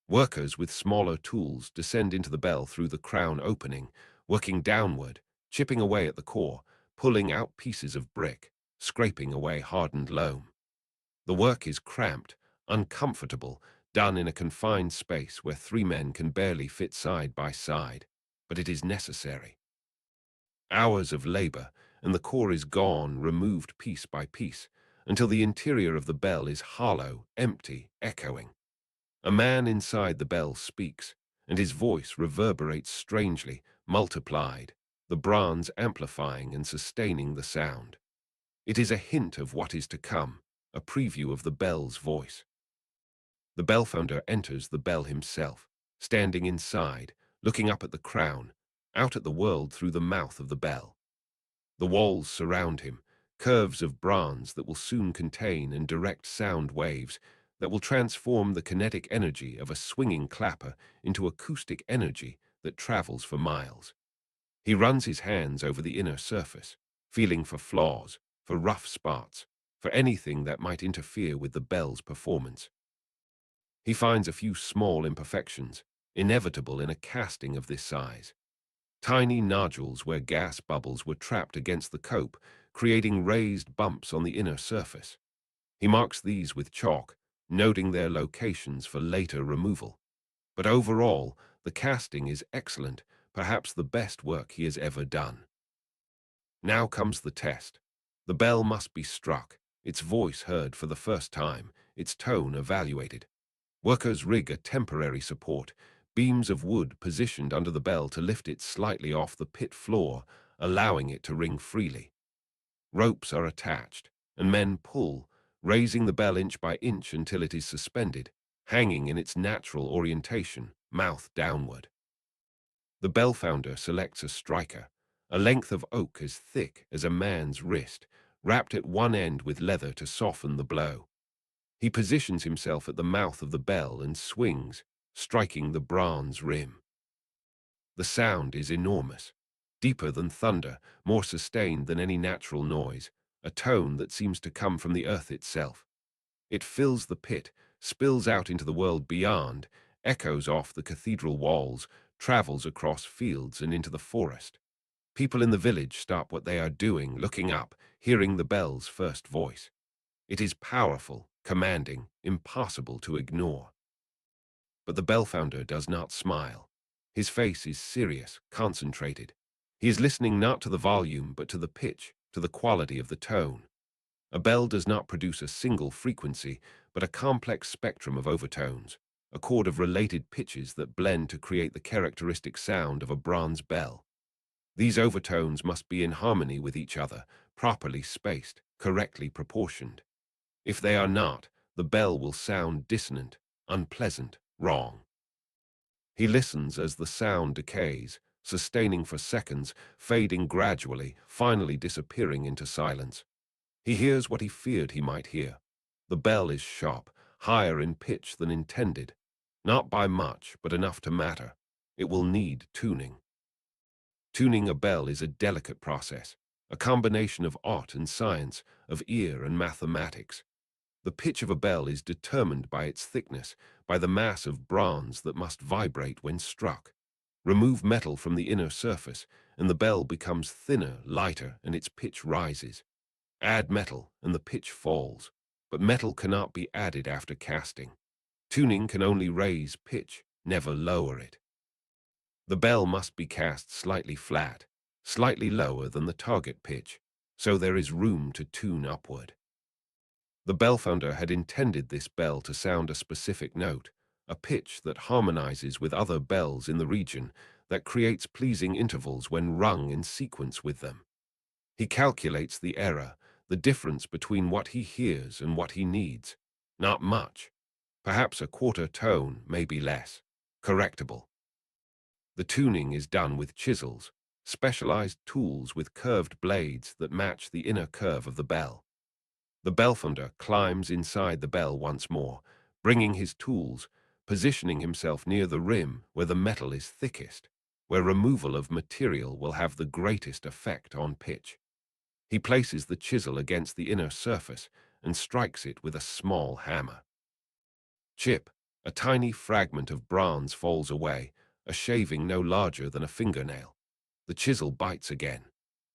Workers with smaller tools descend into the bell through the crown opening, working downward, chipping away at the core, pulling out pieces of brick, scraping away hardened loam. The work is cramped, uncomfortable, done in a confined space where three men can barely fit side by side, but it is necessary. Hours of labor, and the core is gone, removed piece by piece, until the interior of the bell is hollow, empty, echoing. A man inside the bell speaks, and his voice reverberates strangely, multiplied, the bronze amplifying and sustaining the sound. It is a hint of what is to come, a preview of the bell's voice. The Bellfounder enters the bell himself, standing inside, looking up at the crown, out at the world through the mouth of the bell. The walls surround him, curves of bronze that will soon contain and direct sound waves that will transform the kinetic energy of a swinging clapper into acoustic energy that travels for miles. He runs his hands over the inner surface, feeling for flaws, for rough spots, for anything that might interfere with the bell's performance. He finds a few small imperfections, inevitable in a casting of this size. Tiny nodules where gas bubbles were trapped against the cope, creating raised bumps on the inner surface. He marks these with chalk, noting their locations for later removal. But overall, the casting is excellent, perhaps the best work he has ever done. Now comes the test. The bell must be struck, its voice heard for the first time, its tone evaluated. Workers rig a temporary support, beams of wood positioned under the bell to lift it slightly off the pit floor, allowing it to ring freely. Ropes are attached, and men pull, raising the bell inch by inch until it is suspended, hanging in its natural orientation, mouth downward. The Bellfounder selects a striker, a length of oak as thick as a man's wrist, wrapped at one end with leather to soften the blow. He positions himself at the mouth of the bell and swings, striking the bronze rim. The sound is enormous, deeper than thunder, more sustained than any natural noise, a tone that seems to come from the earth itself. It fills the pit, spills out into the world beyond, echoes off the cathedral walls, travels across fields and into the forest. People in the village stop what they are doing, looking up, hearing the bell's first voice. It is powerful, commanding, impossible to ignore. But the Bellfounder does not smile. His face is serious, concentrated. He is listening not to the volume, but to the pitch, to the quality of the tone. A bell does not produce a single frequency, but a complex spectrum of overtones, a chord of related pitches that blend to create the characteristic sound of a bronze bell. These overtones must be in harmony with each other, properly spaced, correctly proportioned. If they are not, the bell will sound dissonant, unpleasant, wrong. He listens as the sound decays, sustaining for seconds, fading gradually, finally disappearing into silence. He hears what he feared he might hear. The bell is sharp, higher in pitch than intended. Not by much, but enough to matter. It will need tuning. Tuning a bell is a delicate process, a combination of art and science, of ear and mathematics. The pitch of a bell is determined by its thickness, by the mass of bronze that must vibrate when struck. Remove metal from the inner surface, and the bell becomes thinner, lighter, and its pitch rises. Add metal, and the pitch falls. But metal cannot be added after casting. Tuning can only raise pitch, never lower it. The bell must be cast slightly flat, slightly lower than the target pitch, so there is room to tune upward. The Bellfounder had intended this bell to sound a specific note, a pitch that harmonizes with other bells in the region, that creates pleasing intervals when rung in sequence with them. He calculates the error, the difference between what he hears and what he needs. Not much. Perhaps a quarter tone, maybe less. Correctable. The tuning is done with chisels, specialized tools with curved blades that match the inner curve of the bell. The Bellfounder climbs inside the bell once more, bringing his tools, positioning himself near the rim where the metal is thickest, where removal of material will have the greatest effect on pitch. He places the chisel against the inner surface and strikes it with a small hammer. Chip, a tiny fragment of bronze falls away, a shaving no larger than a fingernail. The chisel bites again.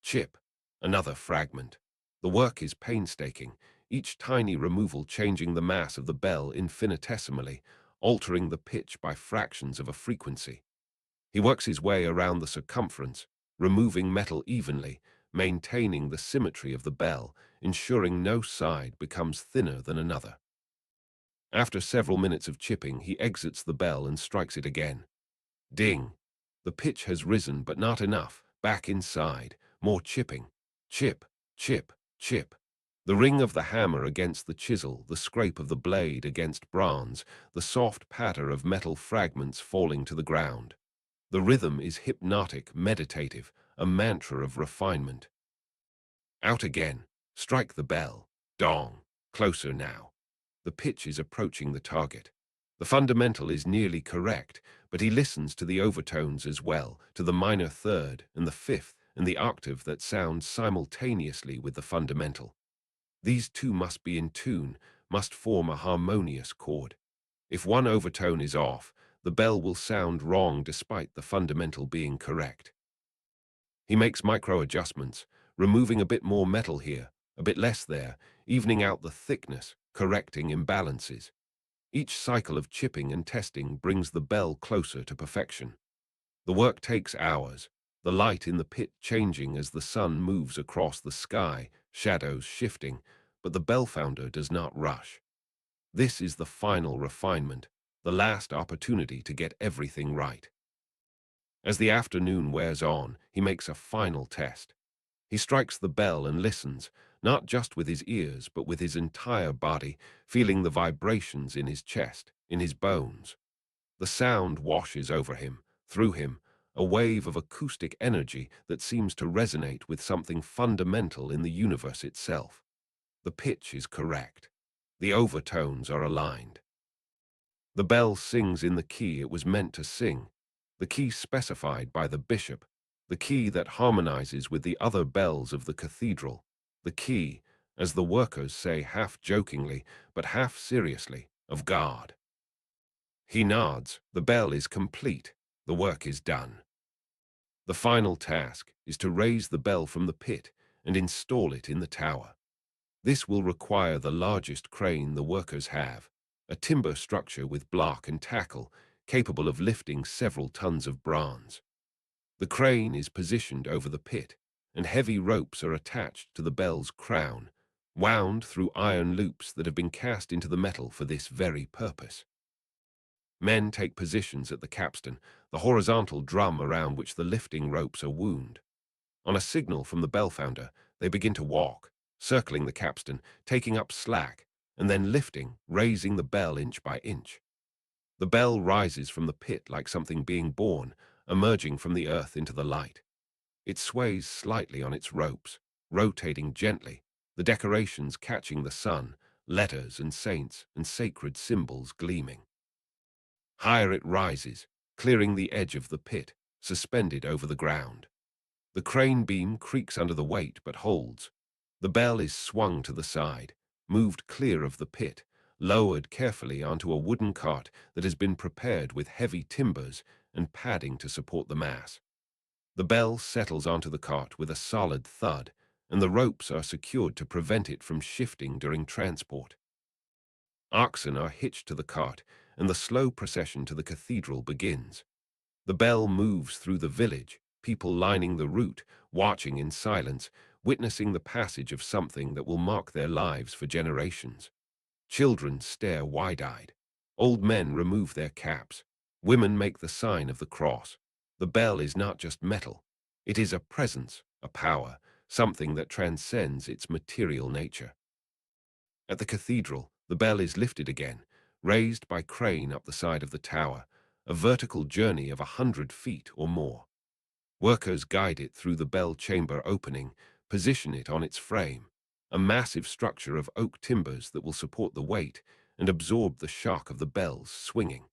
Chip. Another fragment. The work is painstaking, each tiny removal changing the mass of the bell infinitesimally, altering the pitch by fractions of a frequency. He works his way around the circumference, removing metal evenly, maintaining the symmetry of the bell, ensuring no side becomes thinner than another. After several minutes of chipping, he exits the bell and strikes it again. Ding! The pitch has risen, but not enough. Back inside. More chipping. Chip, chip, chip. The ring of the hammer against the chisel, the scrape of the blade against bronze, the soft patter of metal fragments falling to the ground. The rhythm is hypnotic, meditative, a mantra of refinement. Out again. Strike the bell. Dong. Closer now. The pitch is approaching the target. The fundamental is nearly correct, but he listens to the overtones as well, to the minor third and the fifth and the octave that sound simultaneously with the fundamental. These two must be in tune, must form a harmonious chord. If one overtone is off, the bell will sound wrong despite the fundamental being correct. He makes micro-adjustments, removing a bit more metal here, a bit less there, evening out the thickness, correcting imbalances. Each cycle of chipping and testing brings the bell closer to perfection. The work takes hours, the light in the pit changing as the sun moves across the sky, shadows shifting, but the Bellfounder does not rush. This is the final refinement, the last opportunity to get everything right. As the afternoon wears on, he makes a final test. He strikes the bell and listens, not just with his ears, but with his entire body, feeling the vibrations in his chest, in his bones. The sound washes over him, through him, a wave of acoustic energy that seems to resonate with something fundamental in the universe itself. The pitch is correct. The overtones are aligned. The bell sings in the key it was meant to sing, the key specified by the bishop, the key that harmonizes with the other bells of the cathedral, the key, as the workers say half-jokingly, but half-seriously, of God. He nods. The bell is complete. The work is done. The final task is to raise the bell from the pit and install it in the tower. This will require the largest crane the workers have, a timber structure with block and tackle, capable of lifting several tons of bronze. The crane is positioned over the pit, and heavy ropes are attached to the bell's crown, wound through iron loops that have been cast into the metal for this very purpose. Men take positions at the capstan, the horizontal drum around which the lifting ropes are wound. On a signal from the Bellfounder, they begin to walk, circling the capstan, taking up slack, and then lifting, raising the bell inch by inch. The bell rises from the pit like something being born, emerging from the earth into the light. It sways slightly on its ropes, rotating gently, the decorations catching the sun, letters and saints and sacred symbols gleaming. Higher it rises, clearing the edge of the pit, suspended over the ground. The crane beam creaks under the weight but holds. The bell is swung to the side, moved clear of the pit, lowered carefully onto a wooden cart that has been prepared with heavy timbers and padding to support the mass. The bell settles onto the cart with a solid thud, and the ropes are secured to prevent it from shifting during transport. Oxen are hitched to the cart, and the slow procession to the cathedral begins. The bell moves through the village, people lining the route, watching in silence, witnessing the passage of something that will mark their lives for generations. Children stare wide-eyed. Old men remove their caps. Women make the sign of the cross. The bell is not just metal. It is a presence, a power, something that transcends its material nature. At the cathedral, the bell is lifted again, raised by crane up the side of the tower, a vertical journey of 100 feet or more. Workers guide it through the bell chamber opening, position it on its frame, a massive structure of oak timbers that will support the weight and absorb the shock of the bells swinging.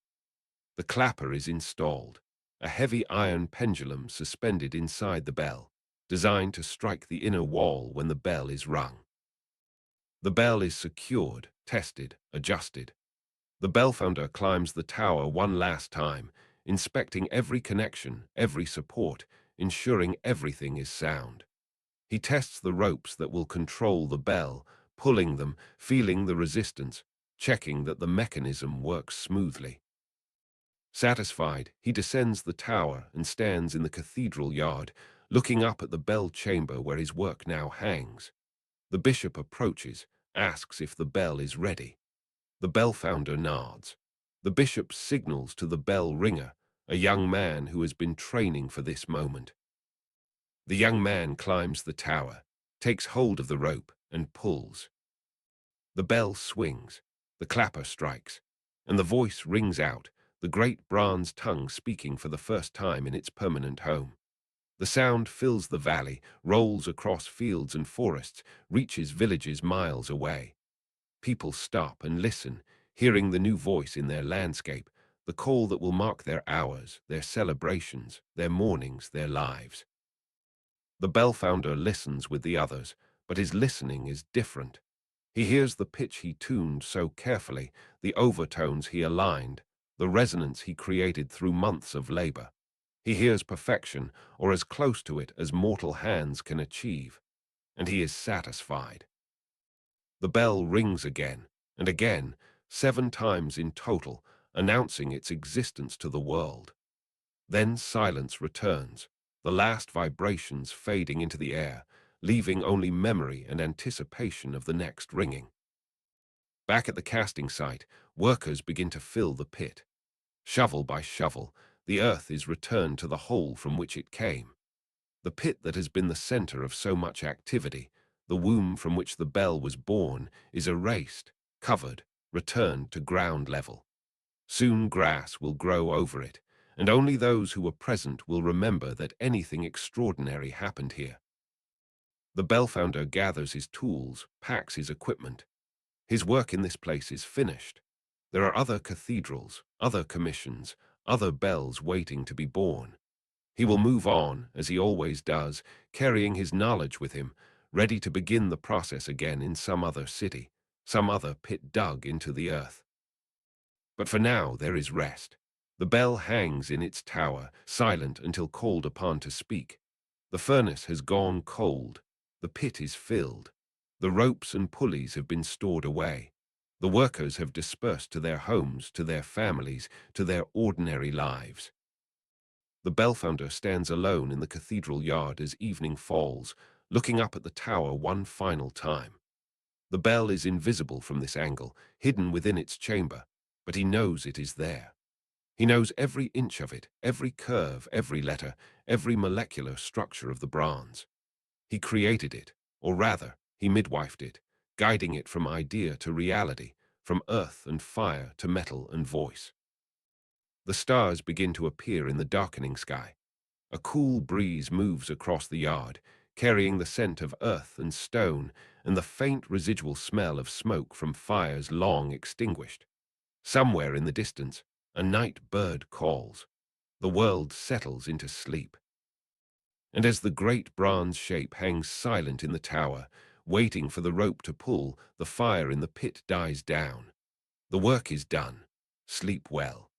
The clapper is installed, a heavy iron pendulum suspended inside the bell, designed to strike the inner wall when the bell is rung. The bell is secured, tested, adjusted. The Bellfounder climbs the tower one last time, inspecting every connection, every support, ensuring everything is sound. He tests the ropes that will control the bell, pulling them, feeling the resistance, checking that the mechanism works smoothly. Satisfied, he descends the tower and stands in the cathedral yard, looking up at the bell chamber where his work now hangs. The bishop approaches, asks if the bell is ready. The bellfounder nods. The bishop signals to the bell ringer, a young man who has been training for this moment. The young man climbs the tower, takes hold of the rope, and pulls. The bell swings, the clapper strikes, and the voice rings out, the great bronze tongue speaking for the first time in its permanent home. The sound fills the valley, rolls across fields and forests, reaches villages miles away. People stop and listen, hearing the new voice in their landscape, the call that will mark their hours, their celebrations, their mornings, their lives. The bellfounder listens with the others, but his listening is different. He hears the pitch he tuned so carefully, the overtones he aligned, the resonance he created through months of labor. He hears perfection, or as close to it as mortal hands can achieve, and he is satisfied. The bell rings again, and again, 7 times in total, announcing its existence to the world. Then silence returns, the last vibrations fading into the air, leaving only memory and anticipation of the next ringing. Back at the casting site, workers begin to fill the pit. Shovel by shovel, the earth is returned to the hole from which it came. The pit that has been the center of so much activity, the womb from which the bell was born, is erased, covered, returned to ground level. Soon grass will grow over it, and only those who were present will remember that anything extraordinary happened here. The bellfounder gathers his tools, packs his equipment. His work in this place is finished. There are other cathedrals, other commissions, other bells waiting to be born. He will move on, as he always does, carrying his knowledge with him, ready to begin the process again in some other city, some other pit dug into the earth. But for now there is rest. The bell hangs in its tower, silent until called upon to speak. The furnace has gone cold. The pit is filled. The ropes and pulleys have been stored away. The workers have dispersed to their homes, to their families, to their ordinary lives. The bellfounder stands alone in the cathedral yard as evening falls, looking up at the tower one final time. The bell is invisible from this angle, hidden within its chamber, but he knows it is there. He knows every inch of it, every curve, every letter, every molecular structure of the bronze. He created it, or rather, he midwifed it, guiding it from idea to reality, from earth and fire to metal and voice. The stars begin to appear in the darkening sky. A cool breeze moves across the yard, carrying the scent of earth and stone and the faint residual smell of smoke from fires long extinguished. Somewhere in the distance, a night bird calls. The world settles into sleep. And as the great bronze shape hangs silent in the tower, waiting for the rope to pull, the fire in the pit dies down. The work is done. Sleep well.